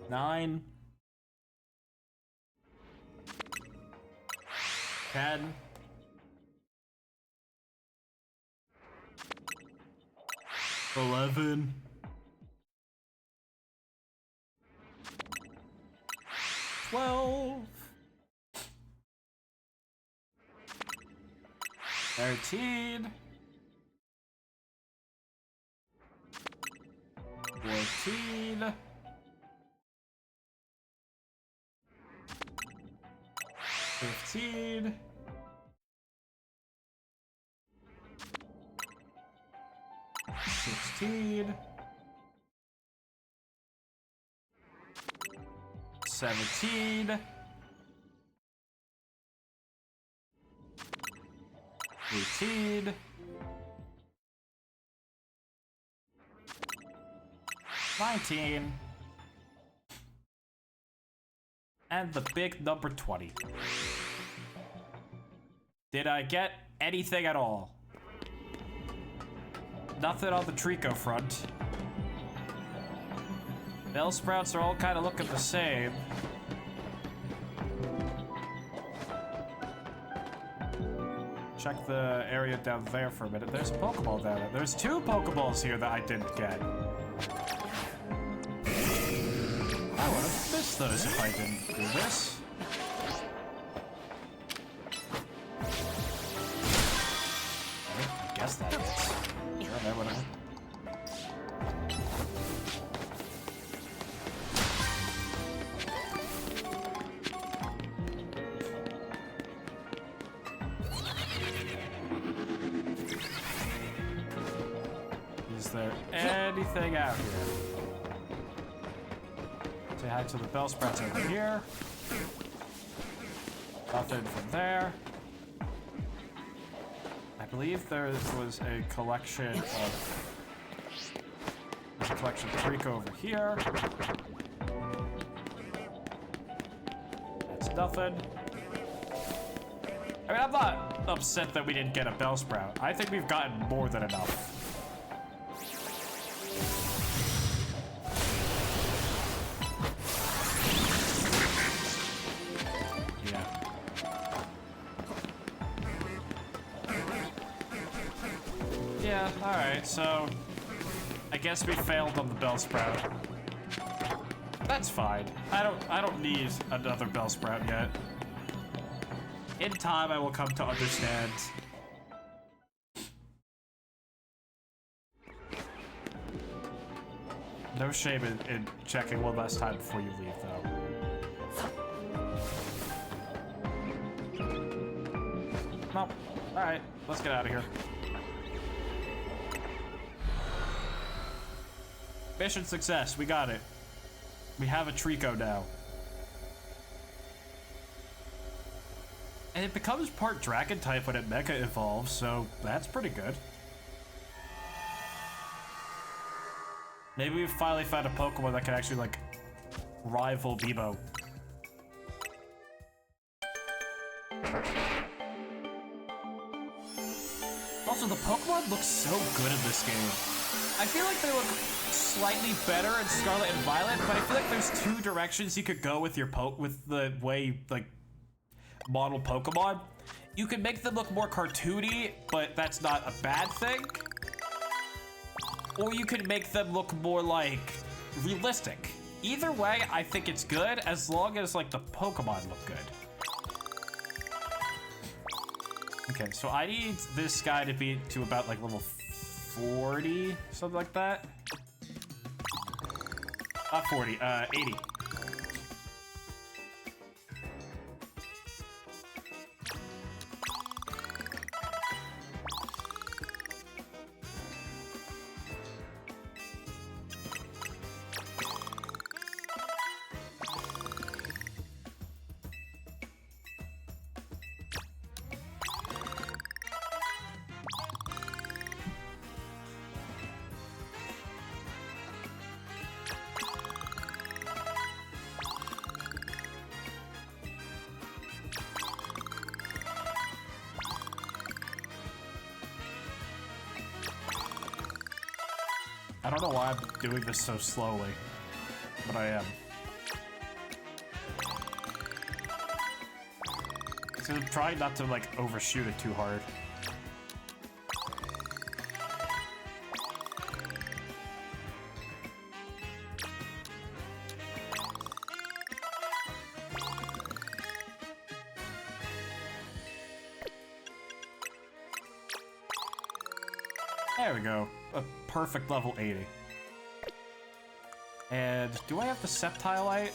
Nine. 10. 11. 12. 13. 14. 15. 16. 17. 18. 19. And the big number 20. Did I get anything at all? Nothing on the Trico front. Bellsprouts are all kind of looking the same. Check the area down there for a minute. There's a Pokeball down there. There's 2 Pokeballs here that I didn't get. I would have missed those if I didn't do this. I guess that is. Sure, whatever. Is there anything out here? Say hi to the Bellsprouts over here. Nothing from there. I believe there was a collection of... There's a collection of Trico over here. That's nothing. I mean, I'm not upset that we didn't get a Bellsprout. I think we've gotten more than enough. Yeah, alright, so I guess we failed on the Bellsprout. That's fine. I don't need another Bellsprout yet. In time I will come to understand. No shame in checking one last time before you leave, though. Nope. Alright, let's get out of here. Mission success, we got it. We have a Trico now. And it becomes part Dragon type when it Mega evolves, so that's pretty good. Maybe we finally found a Pokemon that can actually, like, rival Bebo. Also, the Pokemon look so good in this game. I feel like they look slightly better in Scarlet and Violet, but I feel like there's 2 directions you could go with your with the way, like, model Pokemon. You can make them look more cartoony, but that's not a bad thing. Or you could make them look more, like, realistic. Either way, I think it's good, as long as, like, the Pokemon look good. Okay, so I need this guy to be to about, like, level 40, something like that. Not 40, 80. I don't know why I'm doing this so slowly, but I am. So I'm trying not to, like, overshoot it too hard. There we go. A perfect level 80. And do I have the Septilite?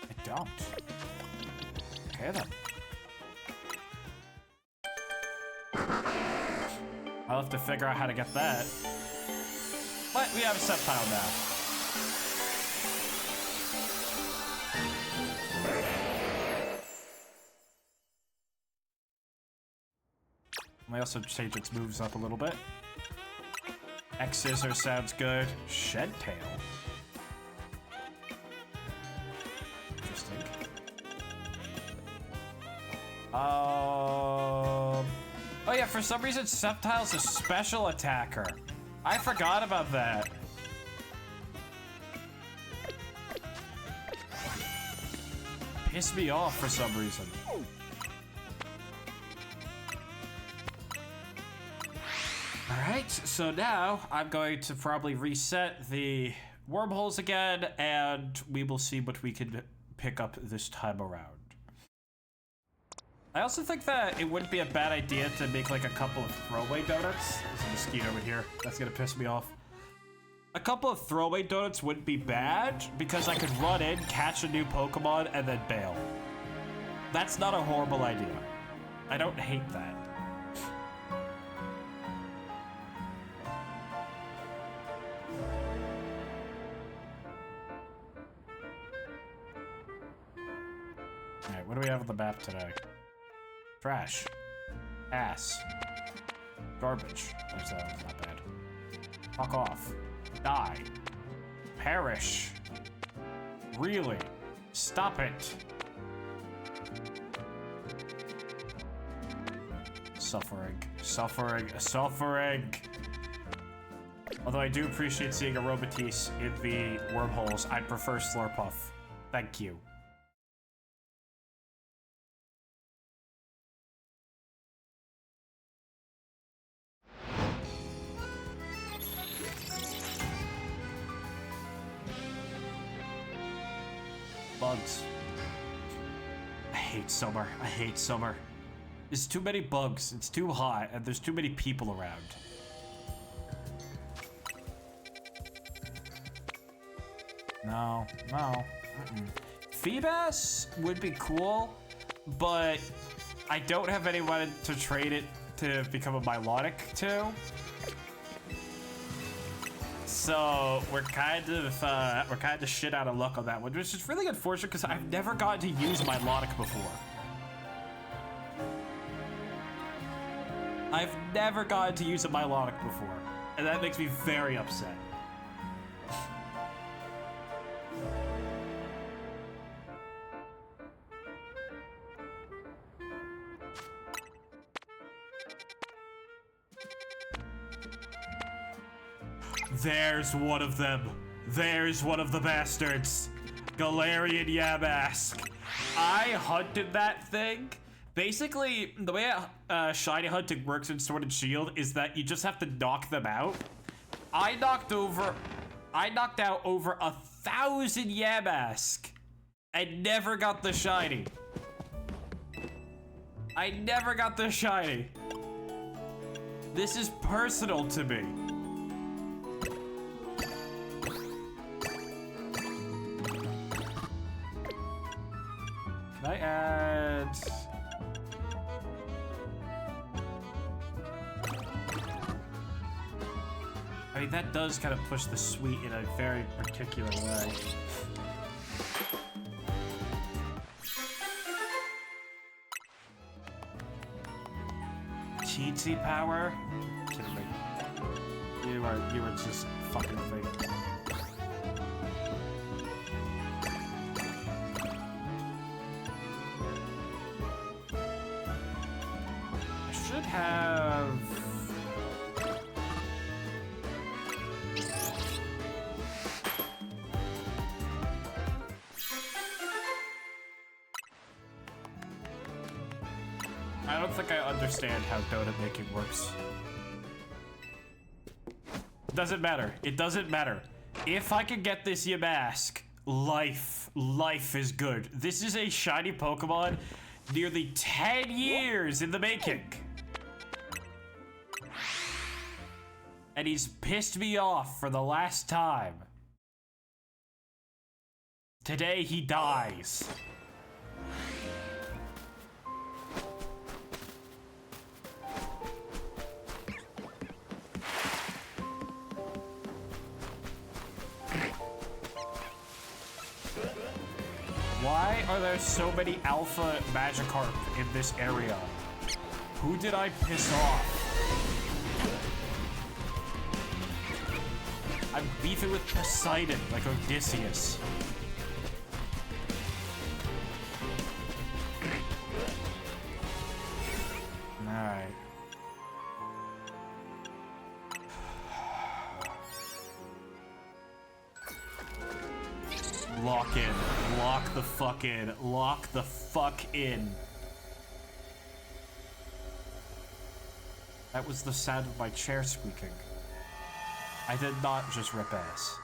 I don't. Okay then. I'll have to figure out how to get that. But we have a Septile now. I also change its moves up a little bit. X-Scissor sounds good. Shed Tail. Interesting. Oh yeah, for some reason Septile's a special attacker. I forgot about that. Pissed me off for some reason. Alright, so now I'm going to probably reset the wormholes again, and we will see what we can pick up this time around. I also think that it wouldn't be a bad idea to make like a couple of throwaway donuts. There's a mosquito over here. That's gonna piss me off. A couple of throwaway donuts wouldn't be bad because I could run in, catch a new Pokemon, and then bail. That's not a horrible idea. I don't hate that. Alright, what do we have on the map today? Trash. Ass. Garbage. That's not bad. Fuck off. Die. Perish. Really? Stop it. Suffering. Suffering. Suffering. Although I do appreciate seeing Aromatisse in the wormholes, I'd prefer Slurpuff. Thank you. Bugs. I hate summer. I hate summer. There's too many bugs. It's too hot, and there's too many people around. No. No. Feebas would be cool, but I don't have anyone to trade it to become a Milotic to. So we're kind of shit out of luck on that one, which is really unfortunate because I've never gotten to use Milotic before. I've never gotten to use a Milotic before, and that makes me very upset. There's one of them. There's one of the bastards. Galarian Yamask. I hunted that thing. Basically, the way shiny hunting works in Sword and Shield is that you just have to knock them out. I knocked out over 1,000 Yamask and never got the shiny. I never got the shiny. This is personal to me. Can I add... I mean, that does kind of push the sweet in a very particular way. Cheatsy power? Kidding me. You are just fucking fake. Have I don't think I understand how donut making works. Doesn't matter. It doesn't matter. If I can get this Yamask, life is good. This is a shiny Pokemon nearly 10 years in the making. And he's pissed me off for the last time. Today he dies. Why are there so many Alpha Magikarp in this area? Who did I piss off? I'm beefing with Poseidon, like Odysseus. Alright. Lock in. Lock the fuck in. Lock the fuck in. That was the sound of my chair squeaking. I did not just rip ass.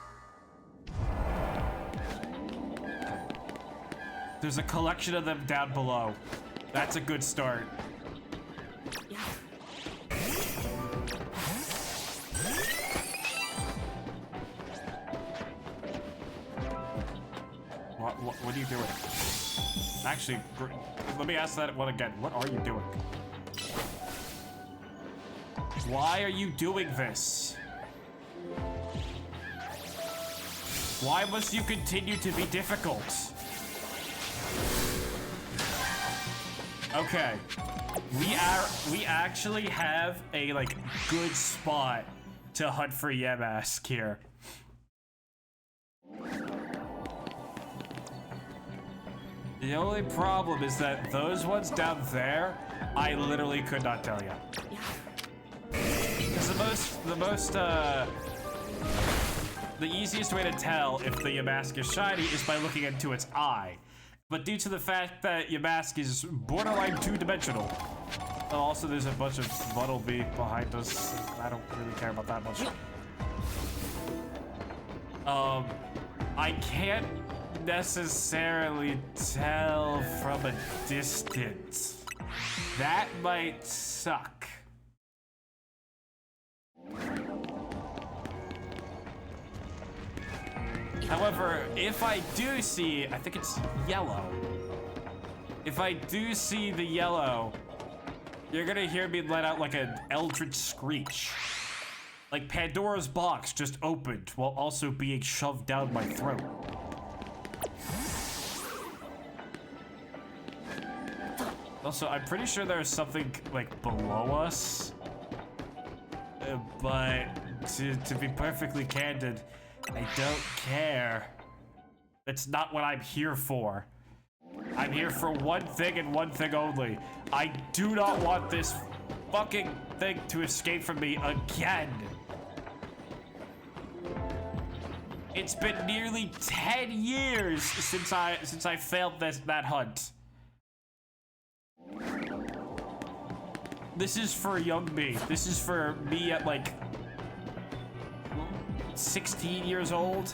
There's a collection of them down below. That's a good start. What are you doing? Actually, let me ask that one again. What are you doing? Why are you doing this? Why must you continue to be difficult? Okay. We actually have a like good spot to hunt for Yamask here. The only problem is that those ones down there, I literally could not tell you. Because the easiest way to tell if the Yamask is shiny is by looking into its eye. But due to the fact that Yamask is borderline two-dimensional, also there's a bunch of Buttlebee behind us. I don't really care about that much. I can't necessarily tell from a distance. That might suck. However, if I do see, I think it's yellow. If I do see the yellow, you're gonna hear me let out like an eldritch screech. Like Pandora's box just opened while also being shoved down my throat. Also, I'm pretty sure there's something like below us. But to be perfectly candid, I don't care. That's not what I'm here for. I'm here for one thing and one thing only. I do not want this fucking thing to escape from me again. It's been nearly 10 years since I failed that hunt. This is for young me. This is for me at like 16 years old.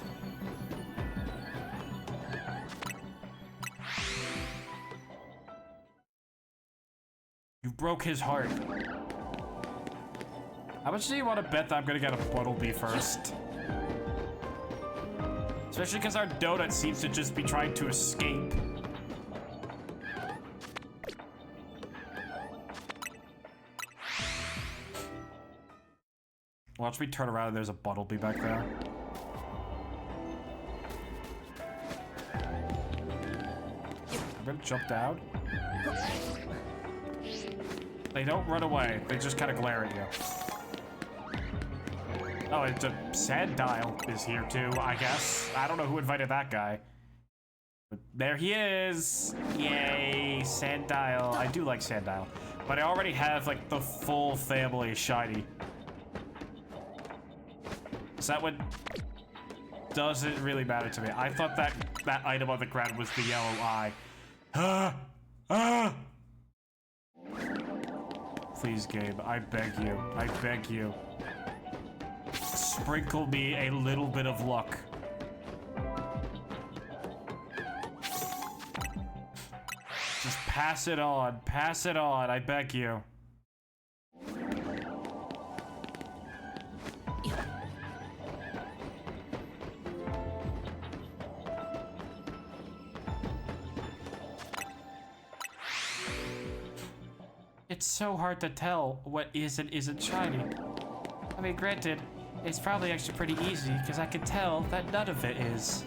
You broke his heart. How much do you want to bet that I'm gonna get a Buttlebee first? Especially because our donut seems to just be trying to escape. Watch me turn around and there's a Buttlebee back there. I'm gonna jump down. They don't run away, they just kind of glare at you. Oh, it's a Sandile is here too, I guess. I don't know who invited that guy. But there he is! Yay, Sandile. I do like Sandile. But I already have like the full family shiny. So that one doesn't really matter to me. I thought that item on the ground was the yellow eye. Please, game, I beg you. I beg you. Sprinkle me a little bit of luck. Just pass it on. Pass it on, I beg you. It's so hard to tell what is and isn't shiny. I mean, granted, it's probably actually pretty easy because I can tell that none of it is.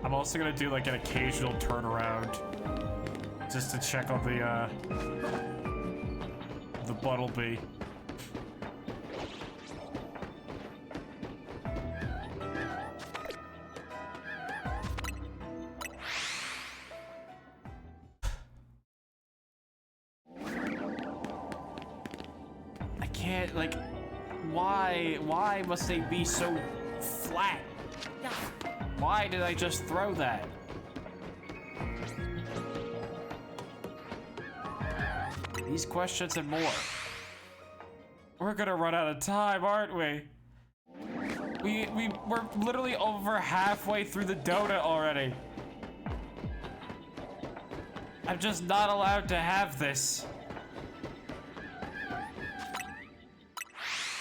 I'm also gonna do like an occasional turnaround just to check on the Buttlebee. Like, why must they be so flat? Why did I just throw that? These questions and more. We're gonna run out of time, aren't we? We're literally over halfway through the donut already. I'm just not allowed to have this.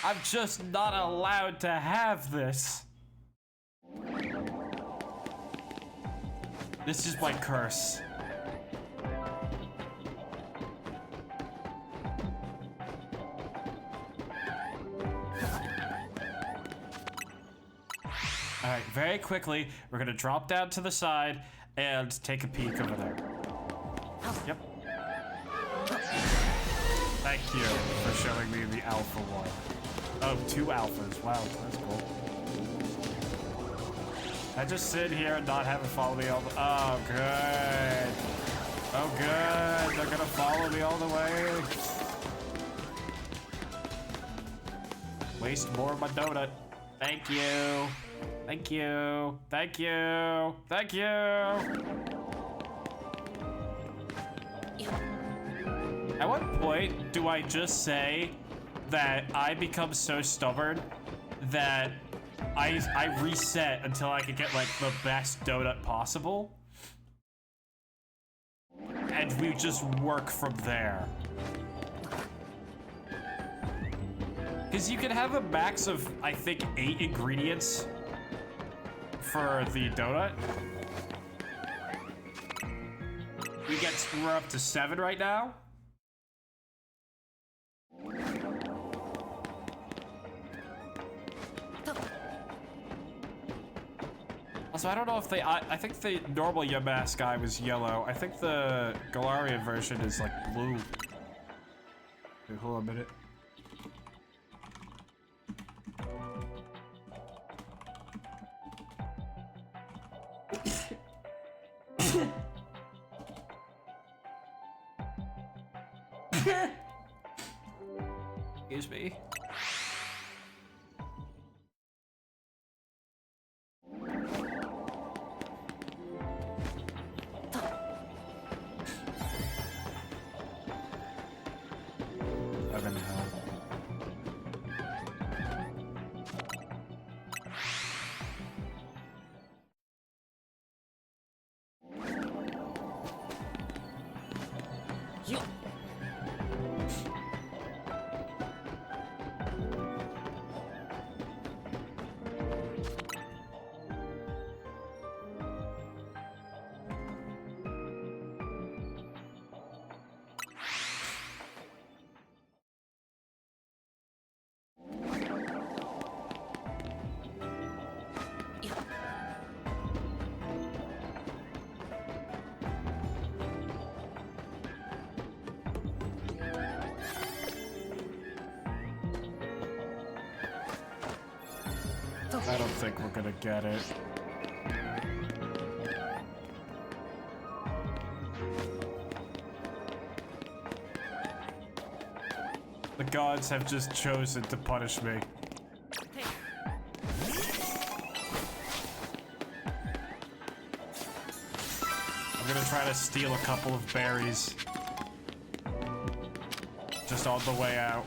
I'm just not allowed to have this. This is my curse. Alright, very quickly, we're gonna drop down to the side and take a peek over there. Yep. Thank you for showing me the alpha one. Oh, 2 alphas. Wow, that's cool. I just sit here and not have it follow me all the... Oh, good. Oh, good. They're gonna follow me all the way. Waste more of my donut. Thank you. Thank you. Thank you. Thank you. At what point do I just say that I become so stubborn that I reset until I can get like the best donut possible? And we just work from there. Because you can have a max of, I think, 8 ingredients for the donut. We're up to 7 right now. Also, I don't know if they... I think the normal Yamask guy was yellow. I think the Galarian version is, like, blue. Okay, hold on a minute. Excuse me. I don't think we're gonna get it. The gods have just chosen to punish me. I'm gonna try to steal a couple of berries. Just on the way out.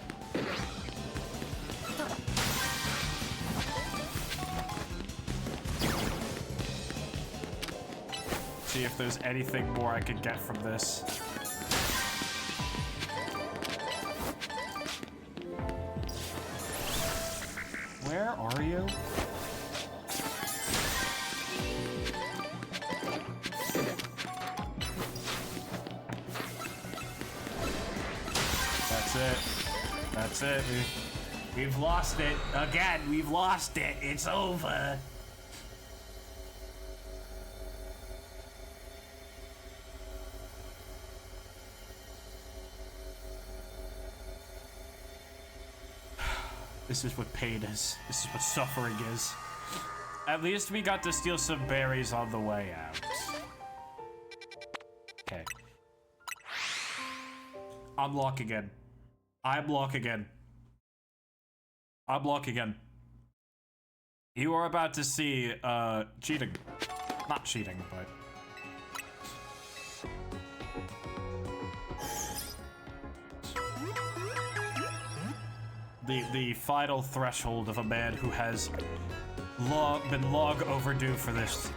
See if there's anything more I can get from this. Where are you? That's it. That's it. We've lost it. Again, we've lost it. It's over. This is what pain is. This is what suffering is. At least we got to steal some berries on the way out. Okay. I'm locking in. I'm locking in. I'm locking in. You are about to see, cheating. Not cheating, but... The final threshold of a man who has been long overdue for this.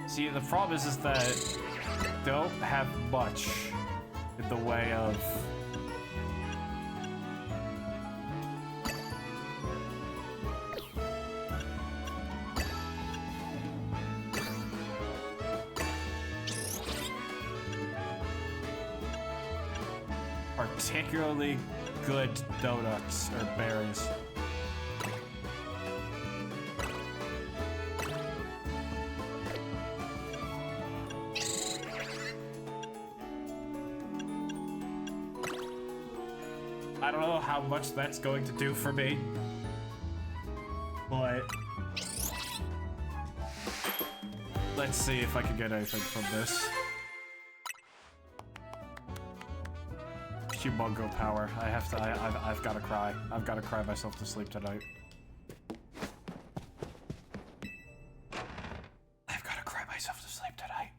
See, the problem is that I don't have much in the way of... particularly good donuts or berries. I don't know how much that's going to do for me, but let's see if I can get anything from this. Humongo power. I have to. I've got to cry. I've got to cry myself to sleep tonight. I've got to cry myself to sleep tonight.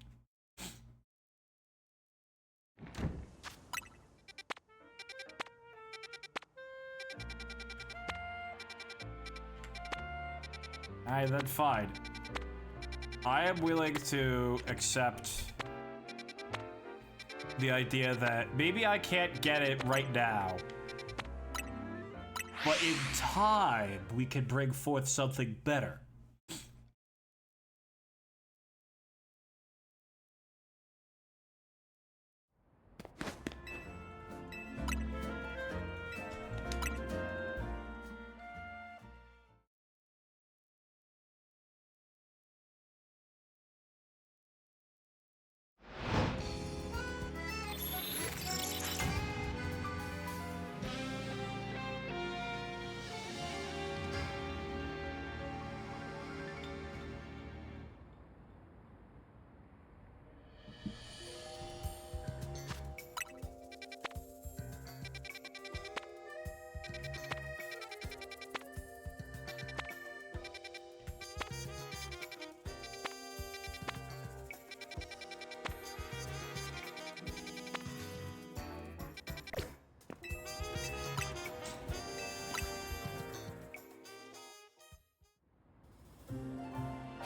Alright, then fine. I am willing to accept the idea that maybe I can't get it right now, but in time we can bring forth something better.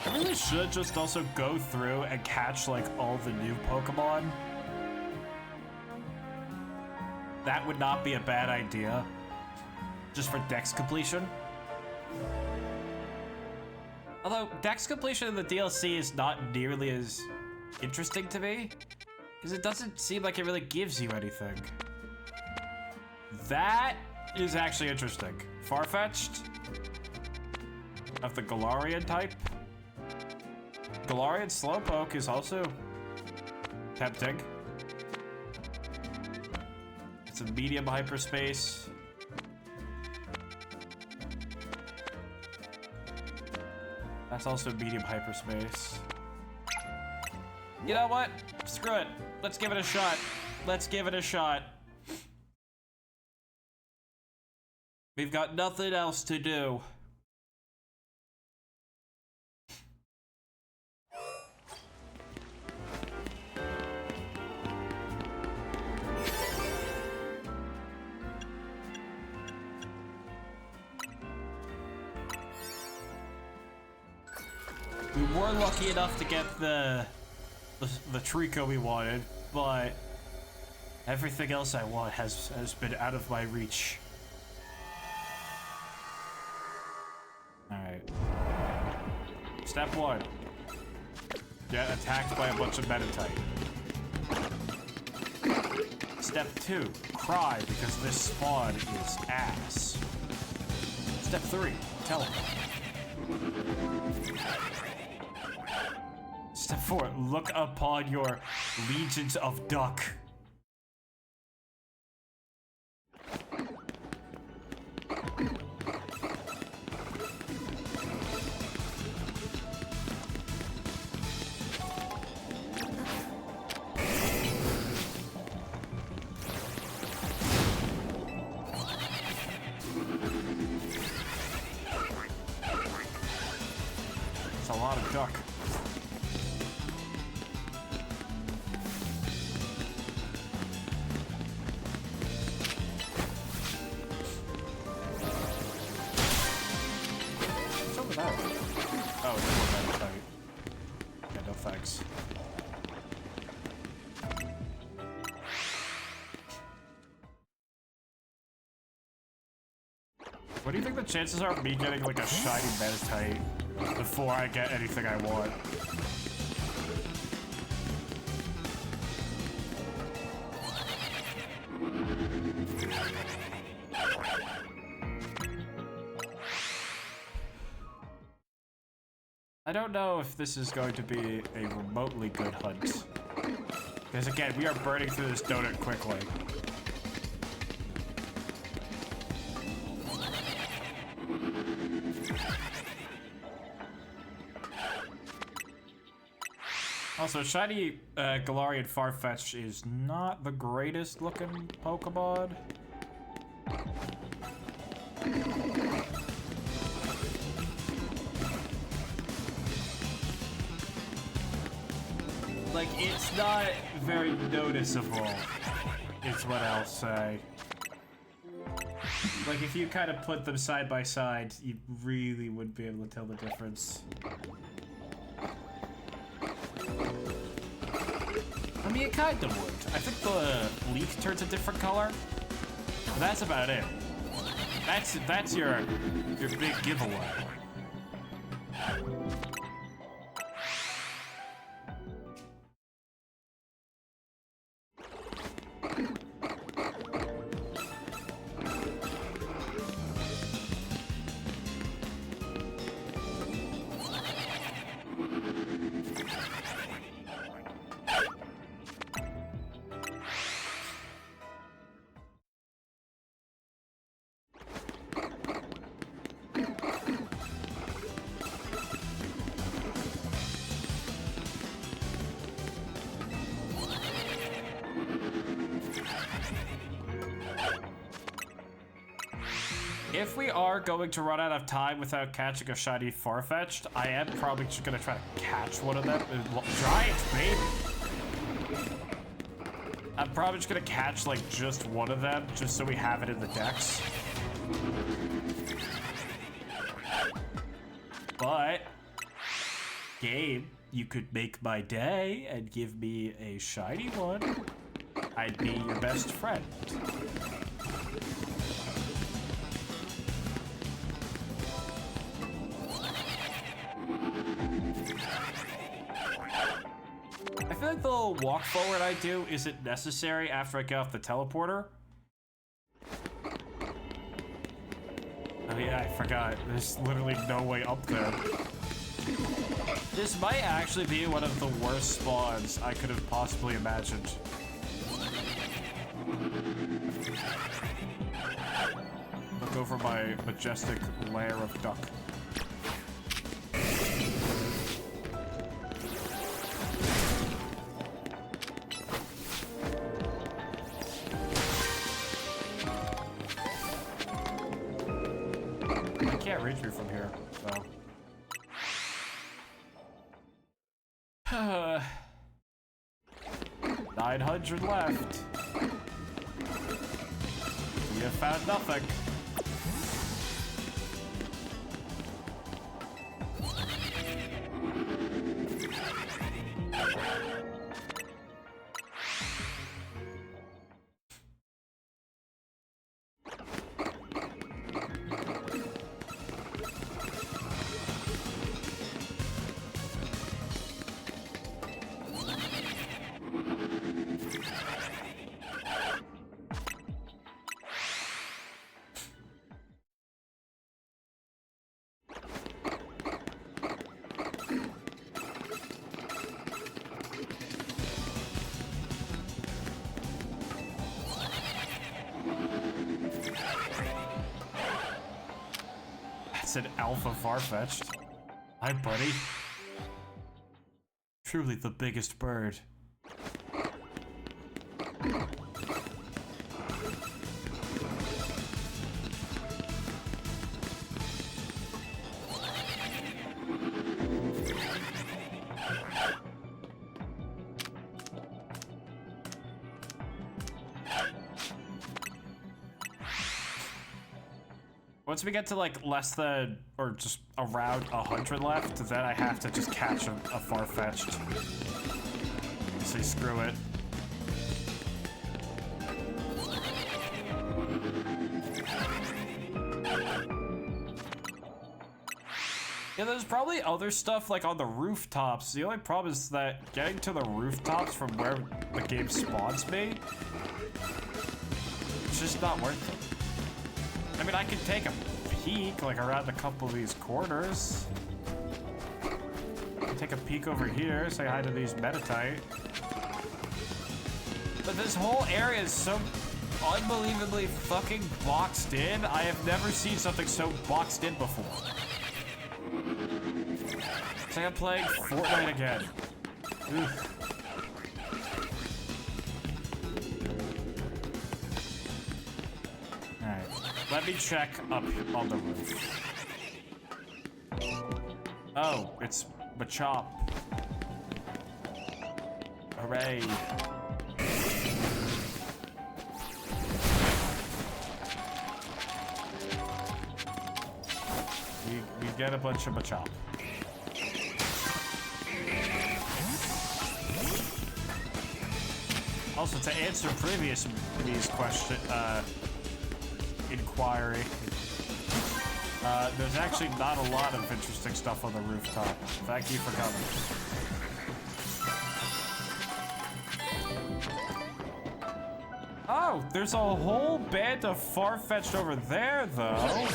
I really should just also go through and catch, like, all the new Pokémon. That would not be a bad idea. Just for Dex completion. Although, Dex completion in the DLC is not nearly as interesting to me, because it doesn't seem like it really gives you anything. That is actually interesting. Farfetch'd of the Galarian type. Galarian Slowpoke is also tempting. It's a medium hyperspace. That's also medium hyperspace. You know what? Screw it. Let's give it a shot. Let's give it a shot. We've got nothing else to do. We were lucky enough to get the Trico we wanted, but everything else I want has been out of my reach. Alright. Step 1. Get attacked by a bunch of Meditite. Step 2. Cry because this spawn is ass. Step 3. Teleport. Step 4, look upon your legions of duck. It's a lot of duck. Oh, it's more Meditite. Yeah, no thanks. What do you think the chances are of me getting like a shiny Meditite before I get anything I want? I don't know if this is going to be a remotely good hunt. Because again, we are burning through this donut quickly. Also, shiny Galarian Farfetch is not the greatest looking Pokemon. Like, it's not very noticeable, is what I'll say. Like, if you kind of put them side by side, you really wouldn't be able to tell the difference. I mean, it kind of would. I think the leaf turns a different color. But that's about it. That's your big giveaway. If we are going to run out of time without catching a shiny Farfetch'd, I am probably just gonna try to catch one of them. Giants, baby! I'm probably just gonna catch, like, just one of them, just so we have it in the decks. But, game, you could make my day and give me a shiny one. I'd be your best friend. like the little walk forward I do isn't necessary after I get off the teleporter. Oh yeah, I forgot. There's literally no way up there. This might actually be one of the worst spawns I could have possibly imagined. Look over my majestic lair of duck. I can't reach me from here, so. 900 left. We have found nothing. An alpha far-fetched. Hi, buddy. Truly the biggest bird. Once we get to like less than or just around 100 left, then I have to just catch a far-fetched. Say screw it. Yeah, there's probably other stuff like on the rooftops. The only problem is that getting to the rooftops from where the game spawns me, it's just not worth it. I mean, I could take a peek, like, around a couple of these corners. Take a peek over here, say hi to these Metatite. But this whole area is so unbelievably fucking boxed in. I have never seen something so boxed in before. It's like I'm playing Fortnite again. Ugh. Let me check up on the roof. Oh, it's Machop. Hooray. We get a bunch of Machop. Also, to answer previous Me's question, inquiry. There's actually not a lot of interesting stuff on the rooftop. Thank you for coming. Oh, there's a whole band of far-fetched over there, though.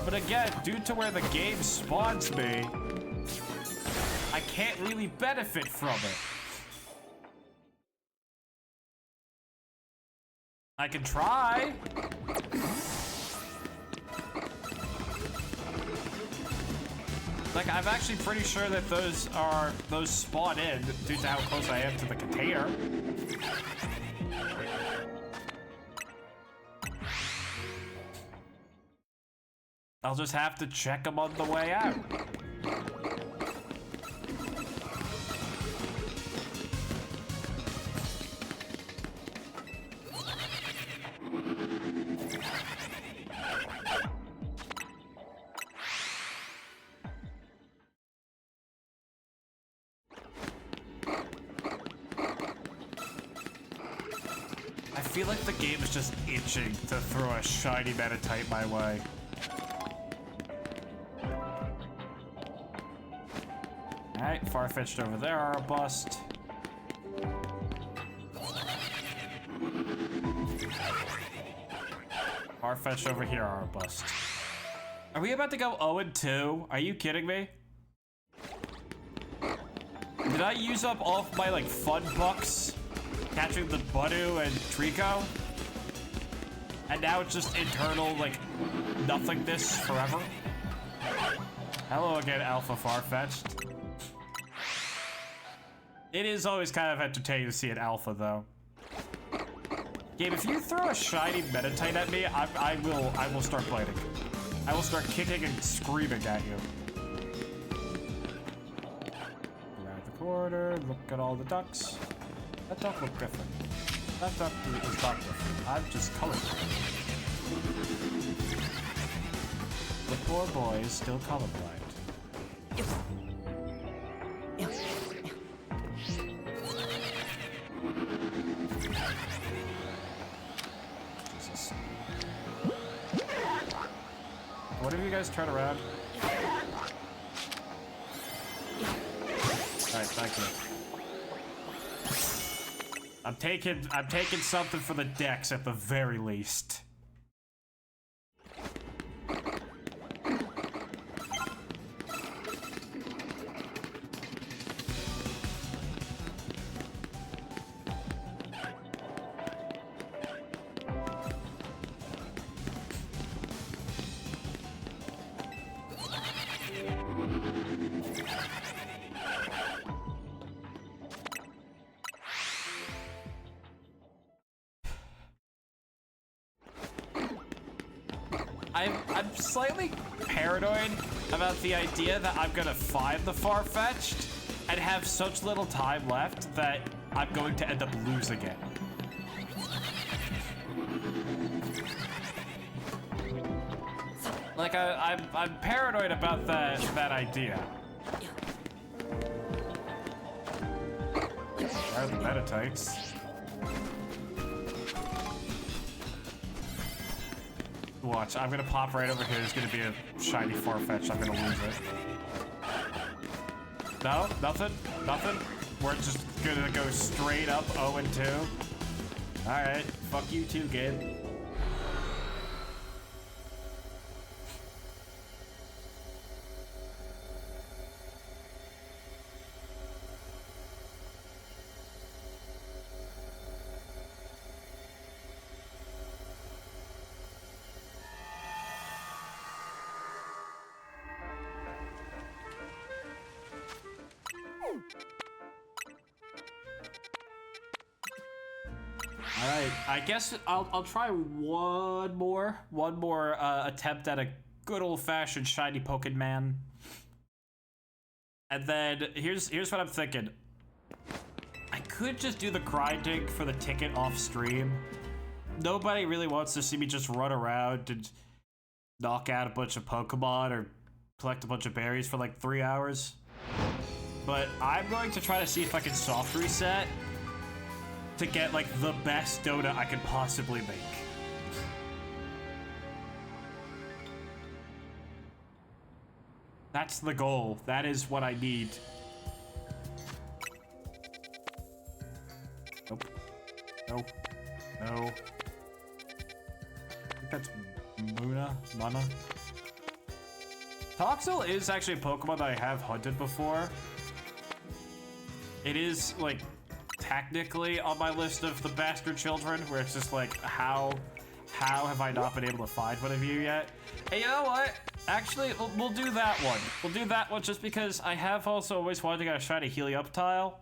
But again, due to where the game spawns me, I can't really benefit from it. I can try. Like, I'm actually pretty sure that those spawn in due to how close I am to the container. I'll just have to check them on the way out. I feel like the game is just itching to throw a shiny Metatite my way. Alright, Farfetch'd over there are a bust. Farfetch'd over here are a bust. Are we about to go 0-2? Are you kidding me? Did I use up all of my, like, fun bucks catching the Budu and Trico? And now it's just internal, like, nothingness forever? Hello again, Alpha Farfetch'd. It is always kind of entertaining to see an Alpha, though. Game, if you throw a shiny Meditite at me, I will start biting. I will start kicking and screaming at you. Around the corner, look at all the ducks. That duck looked different. That duck is not different. I'm just colorblind. The poor boy is still colorblind. Jesus. What if you guys turn around? Alright, thank you. I'm taking something for the decks at the very least. I'm slightly paranoid about the idea that I'm gonna find the Farfetch'd and have such little time left that I'm going to end up losing it. Like I'm paranoid about that idea. Where are the Meditites? Watch, I'm gonna pop right over here. There's gonna be a shiny Farfetch'd. I'm gonna lose it. No? Nothing? Nothing? We're just gonna go straight up 0-2. Alright, fuck you too, kid. Alright, I guess I'll try one more attempt at a good old-fashioned shiny Pokemon. And then here's what I'm thinking. I could just do the grinding for the ticket off stream. Nobody really wants to see me just run around and knock out a bunch of Pokemon or collect a bunch of berries for like 3 hours. But I'm going to try to see if I can soft reset to get like the best donut I could possibly make. That's the goal. That is what I need. Nope. Nope. No. I think that's Mana. Toxel is actually a Pokemon that I have hunted before. It is like technically on my list of the bastard children, where it's just like, how have I not been able to find one of you yet? Hey, you know what? Actually, we'll do that one. We'll do that one just because I have also always wanted to get a shiny Helioptile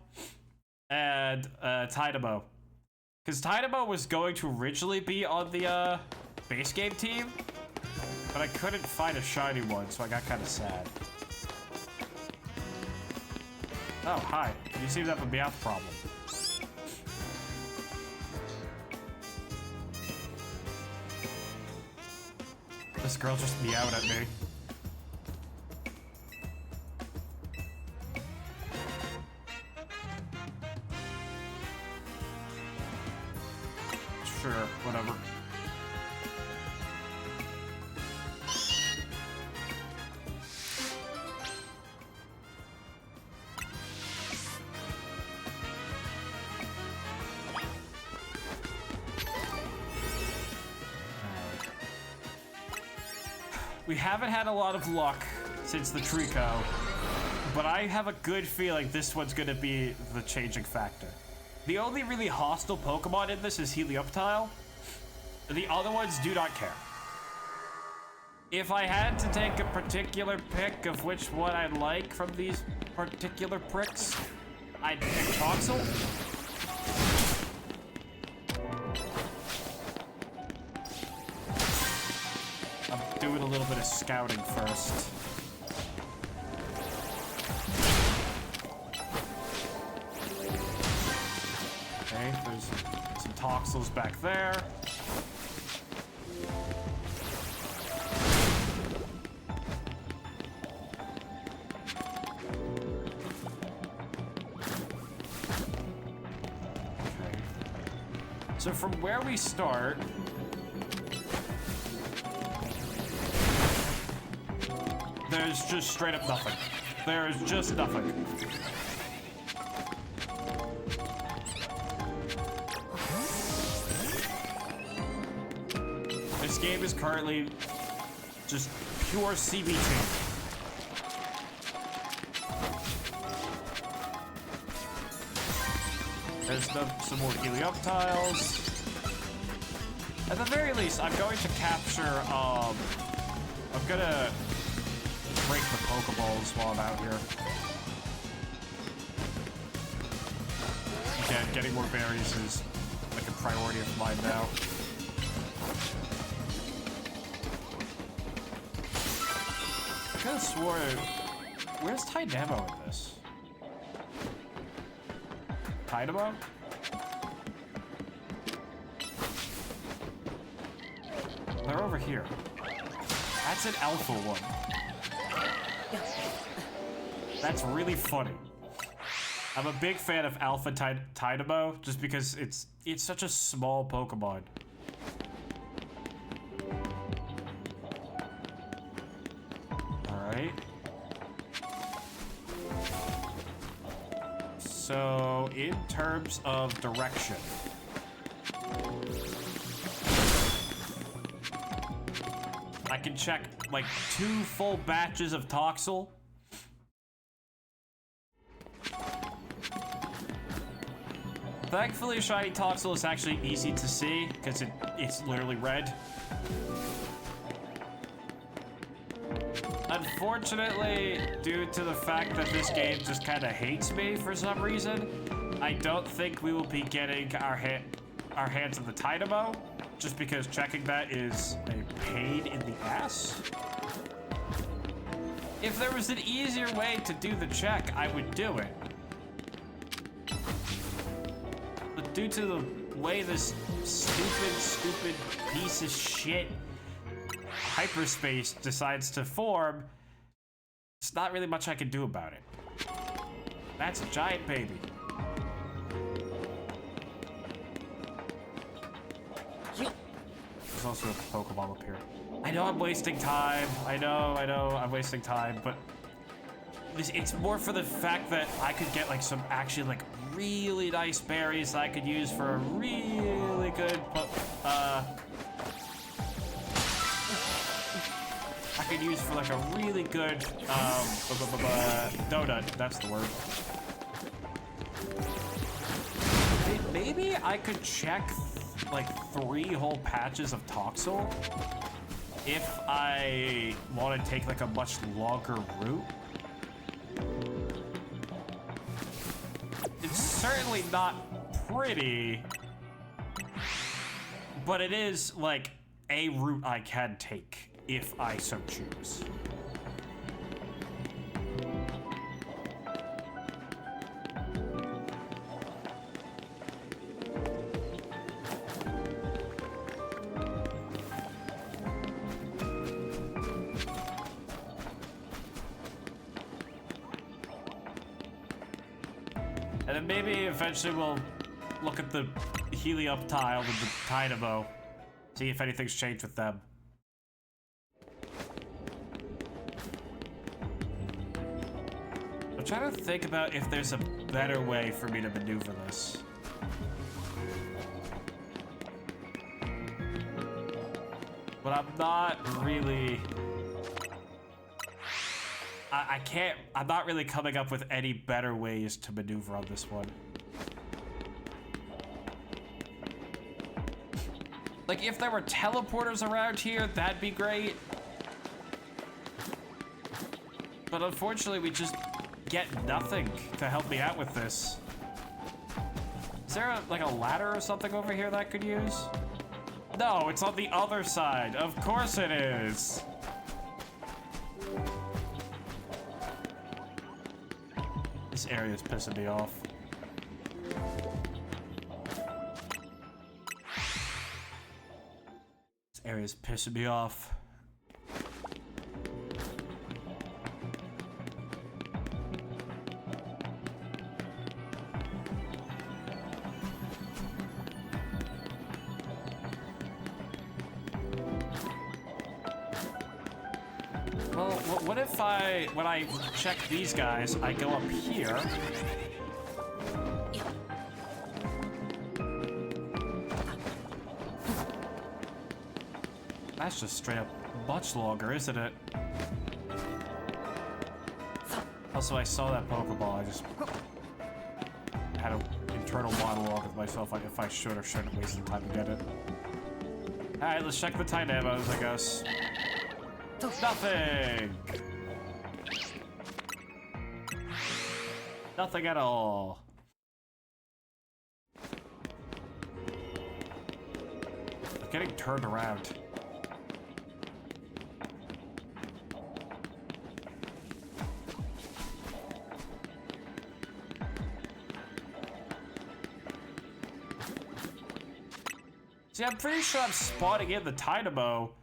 and Tynamo. Because Tynamo was going to originally be on the base game team, but I couldn't find a shiny one, so I got kind of sad. Oh, hi. You seem to have a Meowth problem. This girl just meowed at me. Sure, whatever. We haven't had a lot of luck since the Trico, but I have a good feeling this one's gonna be the changing factor. The only really hostile Pokemon in this is Helioptile. The other ones do not care. If I had to take a particular pick of which one I like from these particular pricks, I'd pick Toxel. I'm doing a little bit of scouting first. Okay, there's some Toxels back there. So from where we start, there's just straight up nothing. There is just nothing. This game is currently just pure CBT. There's some more Helioptiles. At the very least, I'm going to capture, I'm gonna break the Pokeballs while I'm out here. Again, getting more berries is like a priority of mine now. I could've swore, where's Tynamo in this? Tynamo? They're over here. That's an alpha one. That's really funny. I'm a big fan of Alpha Tynamo just because it's such a small Pokemon. Alright. So, in terms of direction, I can check like 2 full batches of Toxel. Thankfully, shiny Toxel is actually easy to see because it's literally red. Unfortunately, due to the fact that this game just kind of hates me for some reason, I don't think we will be getting our hands on the Tynamo, just because checking that is a pain in the ass. If there was an easier way to do the check, I would do it. But due to the way this stupid piece of shit hyperspace decides to form, there's not really much I can do about it. That's a giant baby. There's also a Pokeball up here. I know I'm wasting time. I know I'm wasting time, but it's more for the fact that I could get like some actually like really nice berries that I could use for a really good I could use for like a really good donut. That's the word. Maybe I could check like 3 whole patches of Toxel if I want to take like a much longer route. It's certainly not pretty, but it is like a route I can take if I so choose. And then maybe eventually we'll look at the Helioptile with the Tynamo, see if anything's changed with them. I'm trying to think about if there's a better way for me to maneuver this. But I'm not really I can't, I'm not really coming up with any better ways to maneuver on this one. Like, if there were teleporters around here, that'd be great. But unfortunately, we just get nothing to help me out with this. Is there like a ladder or something over here that I could use? No, it's on the other side. Of course it is. This area is pissing me off. This area is pissing me off. Well, what if when I check these guys, I go up here. That's just straight up much longer, isn't it? Also, I saw that Pokeball. I just had an internal monologue with myself, like if I should or shouldn't waste the time to get it. Alright, let's check the Dynamos, I guess. Nothing! Nothing at all. I'm getting turned around. See, I'm pretty sure I'm spotting in the Dynamo,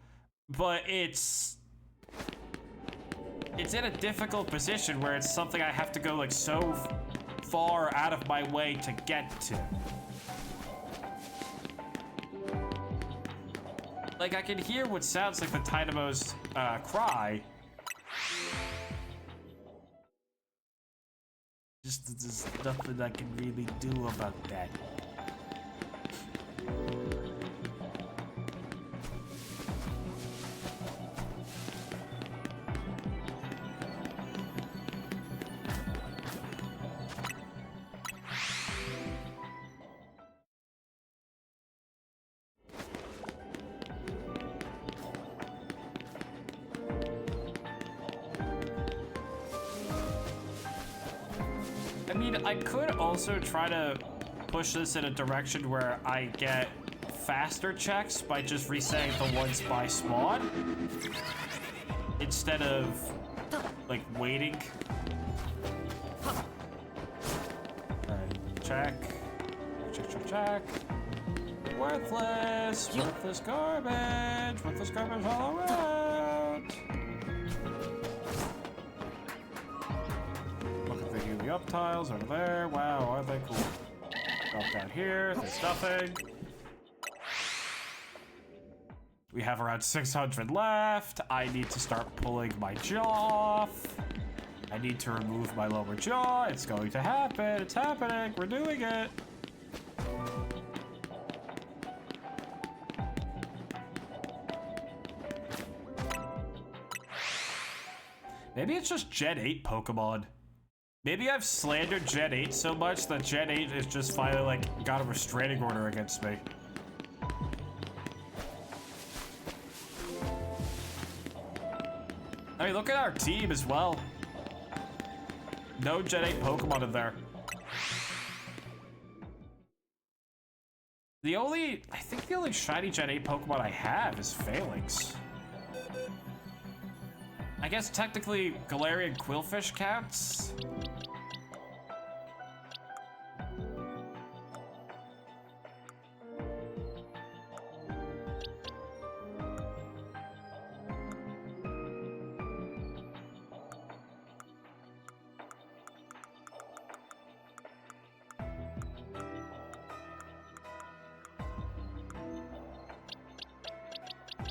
but it's in a difficult position where it's something I have to go like so far out of my way to get to. Like, I can hear what sounds like the Dynamo's cry. Just there's nothing I can really do about that. I mean, I could also try to push this in a direction where I get faster checks by just resetting the ones by spawn instead of like waiting. Alright, check. Check. Worthless garbage. Worthless garbage all around. The up tiles over there. Wow, are they cool? Drop down here. There's nothing. We have around 600 left. I need to start pulling my jaw off. I need to remove my lower jaw. It's going to happen. It's happening. We're doing it. Maybe it's just Gen 8 Pokemon. Maybe I've slandered Gen 8 so much that Gen 8 is just finally, like, got a restraining order against me. I mean, look at our team as well. No Gen 8 Pokemon in there. I think the only shiny Gen 8 Pokemon I have is Phalanx. I guess technically Galarian Quillfish counts.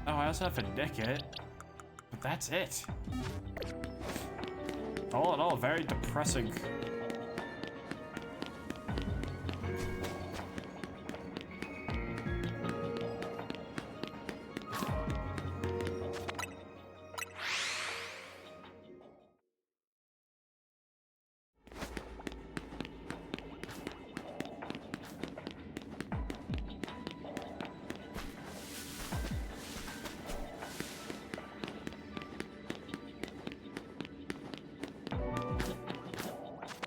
Oh, I also have a Nickit, but that's it. All in all, very depressing.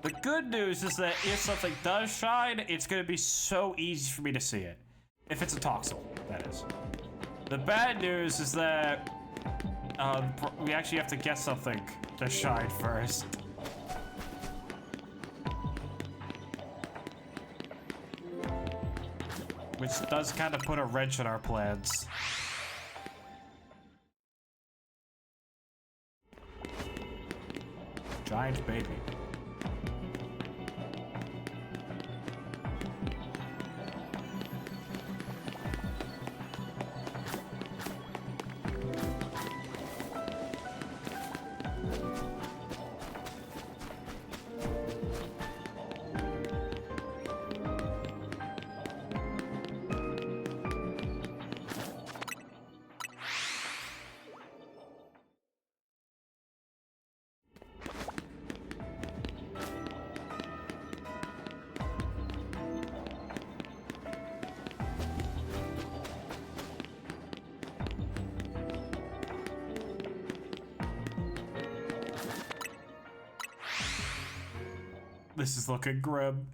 The good news is that if something does shine, it's gonna be so easy for me to see it. If it's a Toxel, that is. The bad news is that we actually have to get something to shine first. Which does kind of put a wrench in our plans. Giant baby. This is looking grim.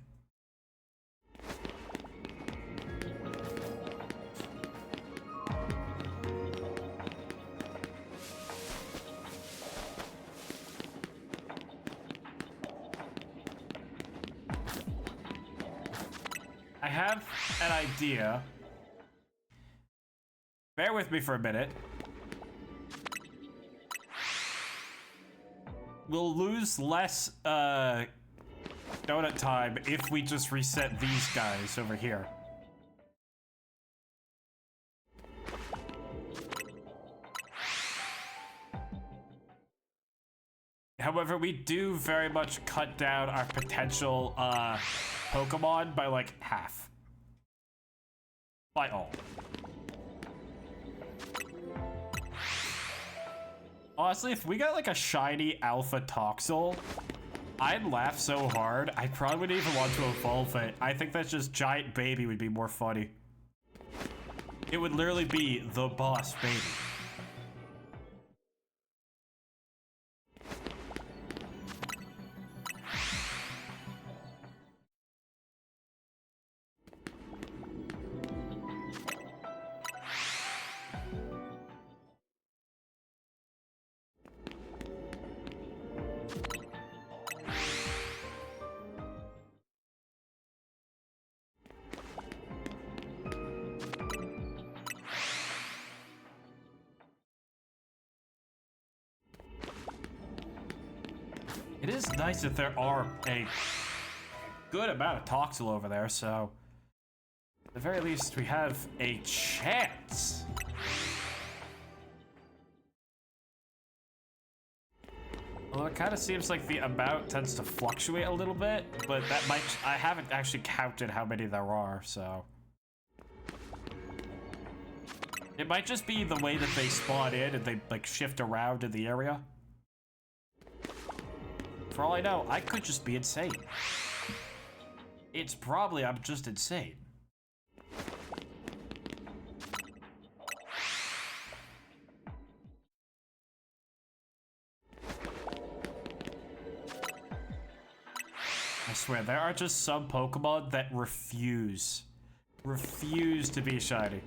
I have an idea. Bear with me for a minute. We'll lose less, donut time if we just reset these guys over here. However, we do very much cut down our potential Pokemon by like half. By all. Honestly, if we got like a shiny Alpha Toxel, I'd laugh so hard, I probably wouldn't even want to evolve it. I think that's just Giant Baby would be more funny. It would literally be the boss baby. It is nice that there are a good amount of Toxel over there, so at the very least we have a chance. Although it kind of seems like the amount tends to fluctuate a little bit, but that might, I haven't actually counted how many there are, so. It might just be the way that they spawn in and they like shift around in the area. For all I know, I could just be insane. It's probably I'm just insane. I swear, there are just some Pokemon that refuse to be shiny.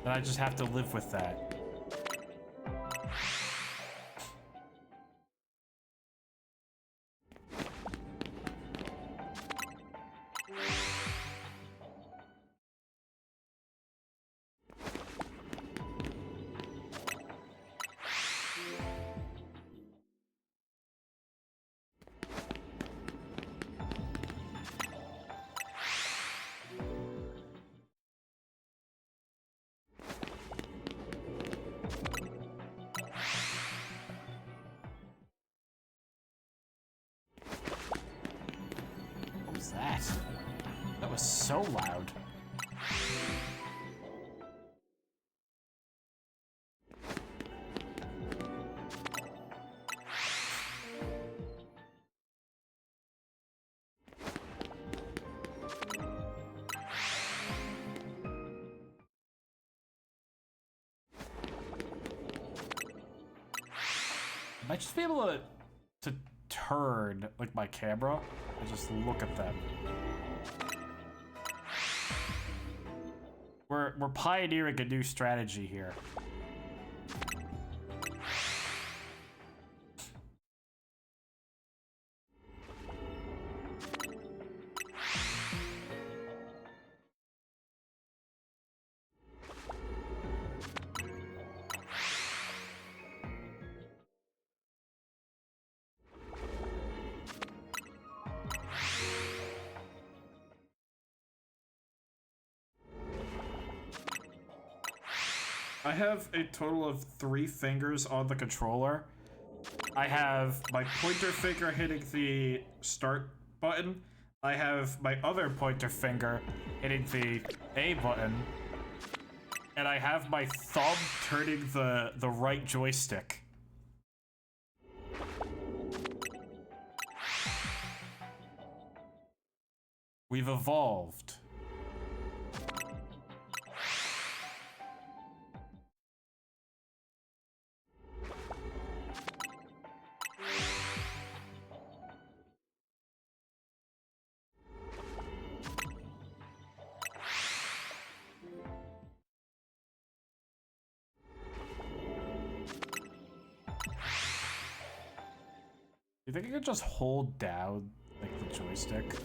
And I just have to live with that. That was so loud. might just be able to turn like my camera and just look at them. We're pioneering a new strategy here. I have a total of 3 fingers on the controller. I have my pointer finger hitting the start button. I have my other pointer finger hitting the A button. And I have my thumb turning the right joystick. We've evolved. You think I could just hold down, like, the joystick?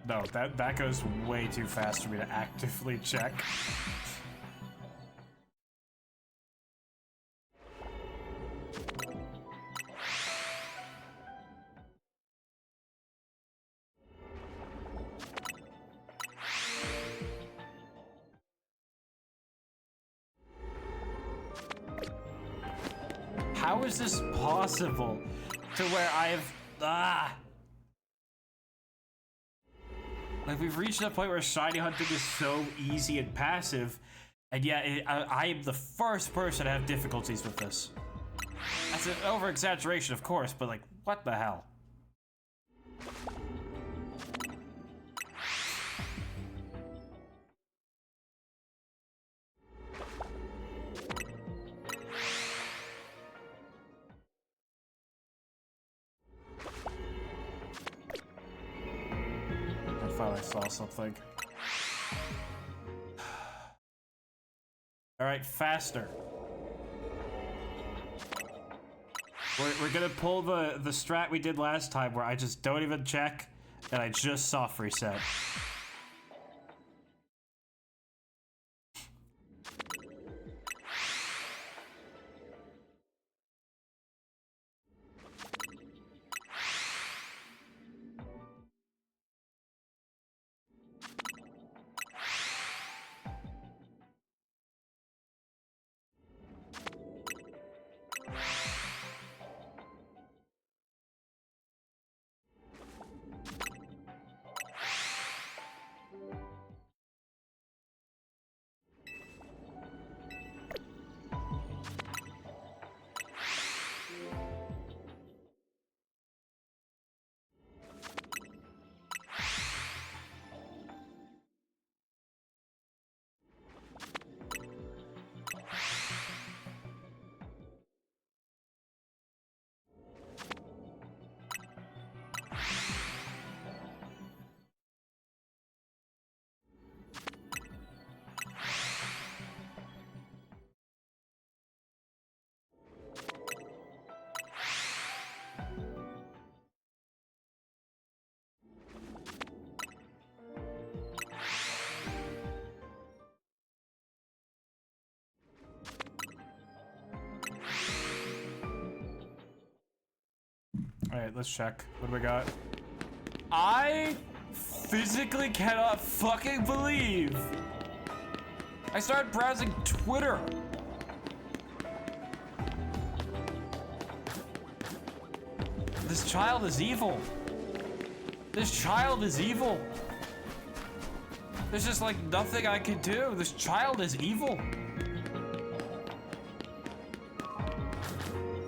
No, that goes way too fast for me to actively check. How is this possible to where I've... Like, we've reached that point where shiny hunting is so easy and passive, and yet I am the first person to have difficulties with this. That's an over-exaggeration, of course, but like, what the hell? I thought I saw something. Alright, faster. We're gonna pull the strat we did last time where I just don't even check and I just soft reset. Alright, let's check. What do we got? I physically cannot fucking believe I started browsing Twitter. This child is evil. This child is evil. There's just like nothing I can do. This child is evil.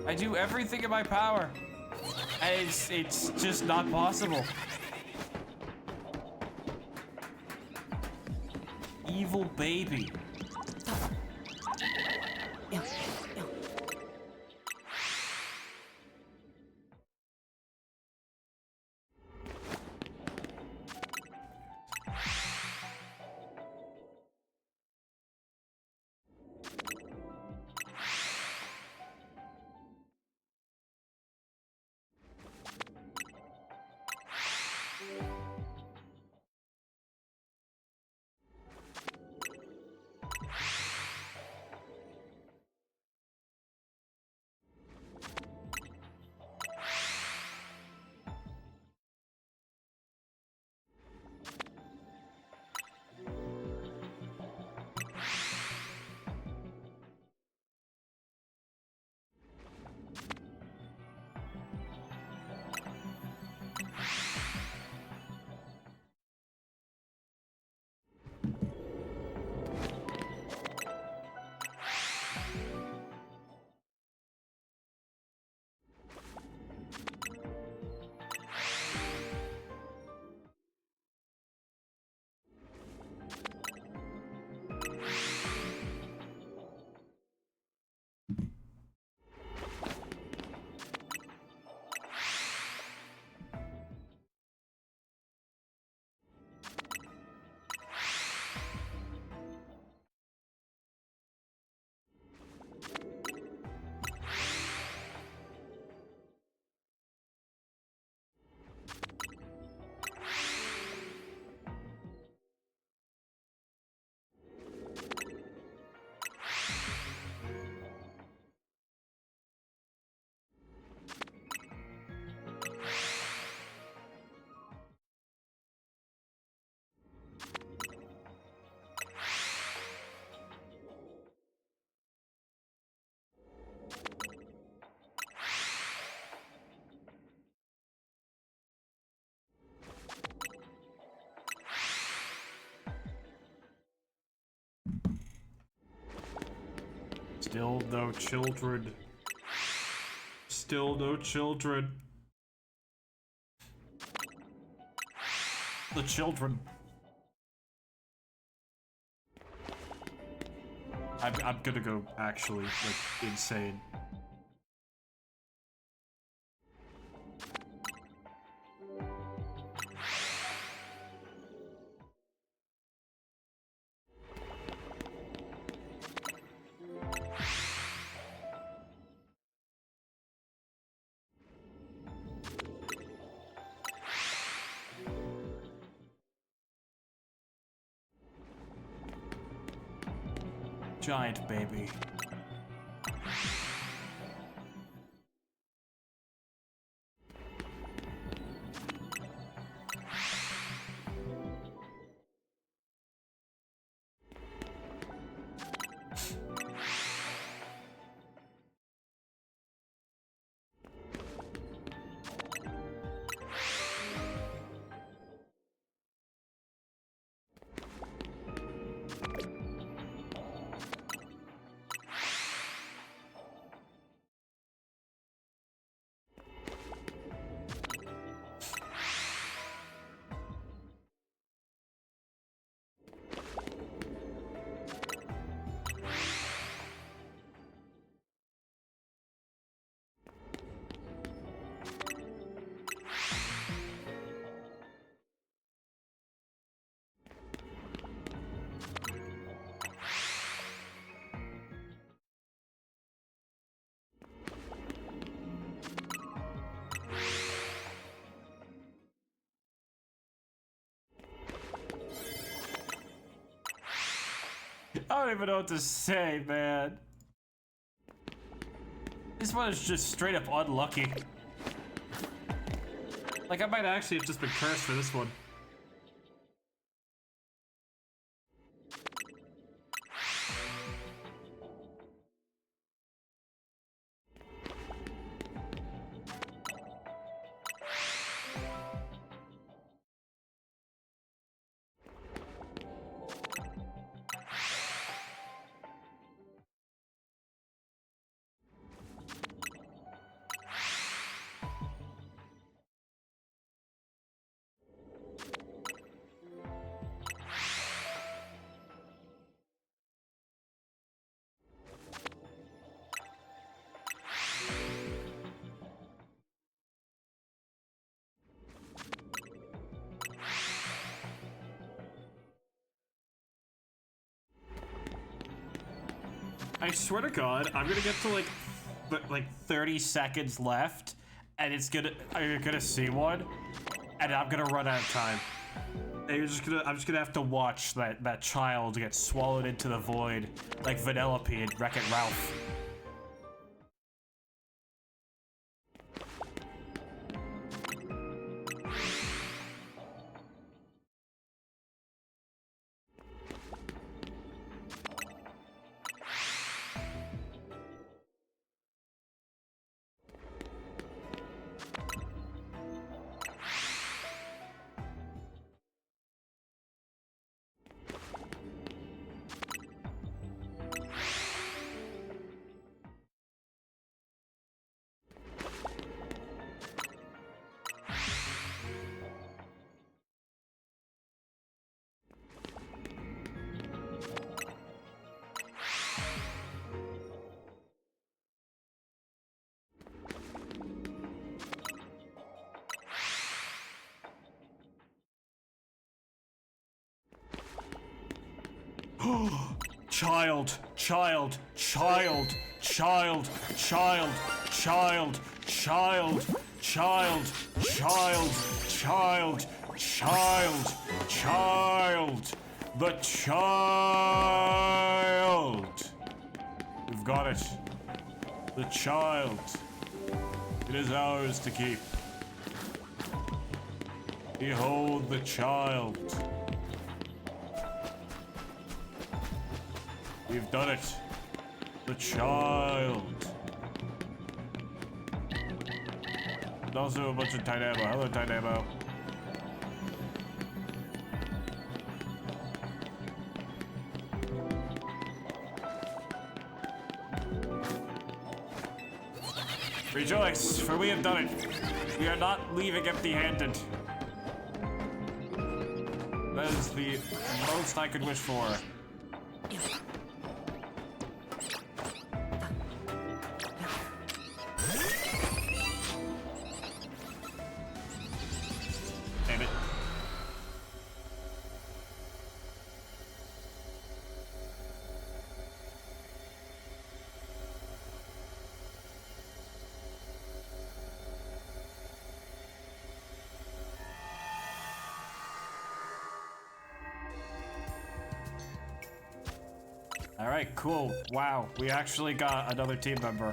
I do everything in my power. And it's just not possible. evil baby. Still no children. Still no children. The children. I'm gonna go actually, like, insane. Giant baby. I don't even know what to say, man. This one is just straight up unlucky. Like, I might actually have just been cursed for this one. I swear to God, I'm gonna get to like 30 seconds left, and you're gonna see one, and I'm gonna run out of time. And I'm just gonna have to watch that child get swallowed into the void like Vanellope and Wreck-It Ralph. Child, child, child, child, child, child, child, child, child, child, child, child, the child. We've got it. The child. It is ours to keep. Behold the child. We've done it. The child. And also a bunch of Dynamo. Hello, Dynamo. Rejoice, for we have done it. We are not leaving empty-handed. That is the most I could wish for. Damn it. All right, cool. Wow, we actually got another team member.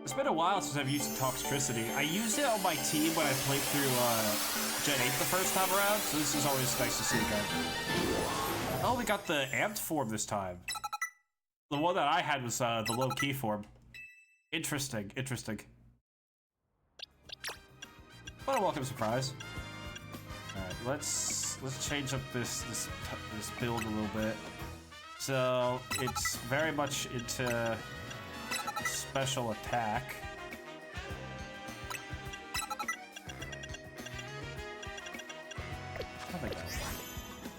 It's been a while since I've used Toxtricity. I used it on my team when I played through Gen 8 the first time around, so this is always nice to see again. Oh, we got the amped form this time. The one that I had was the low-key form. Interesting, interesting. What a welcome surprise. Alright, let's change up this build a little bit. So it's very much into special attack.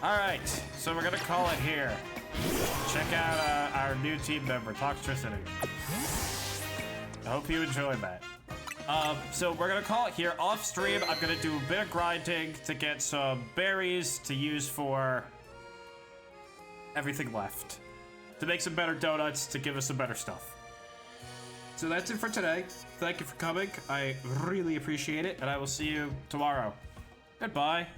Alright, so we're gonna call it here. Check out our new team member, Toxtricity. I hope you enjoyed that. So we're gonna call it here. Off stream, I'm gonna do a bit of grinding to get some berries to use for everything left. To make some better donuts, to give us some better stuff. So that's it for today. Thank you for coming. I really appreciate it, and I will see you tomorrow. Goodbye.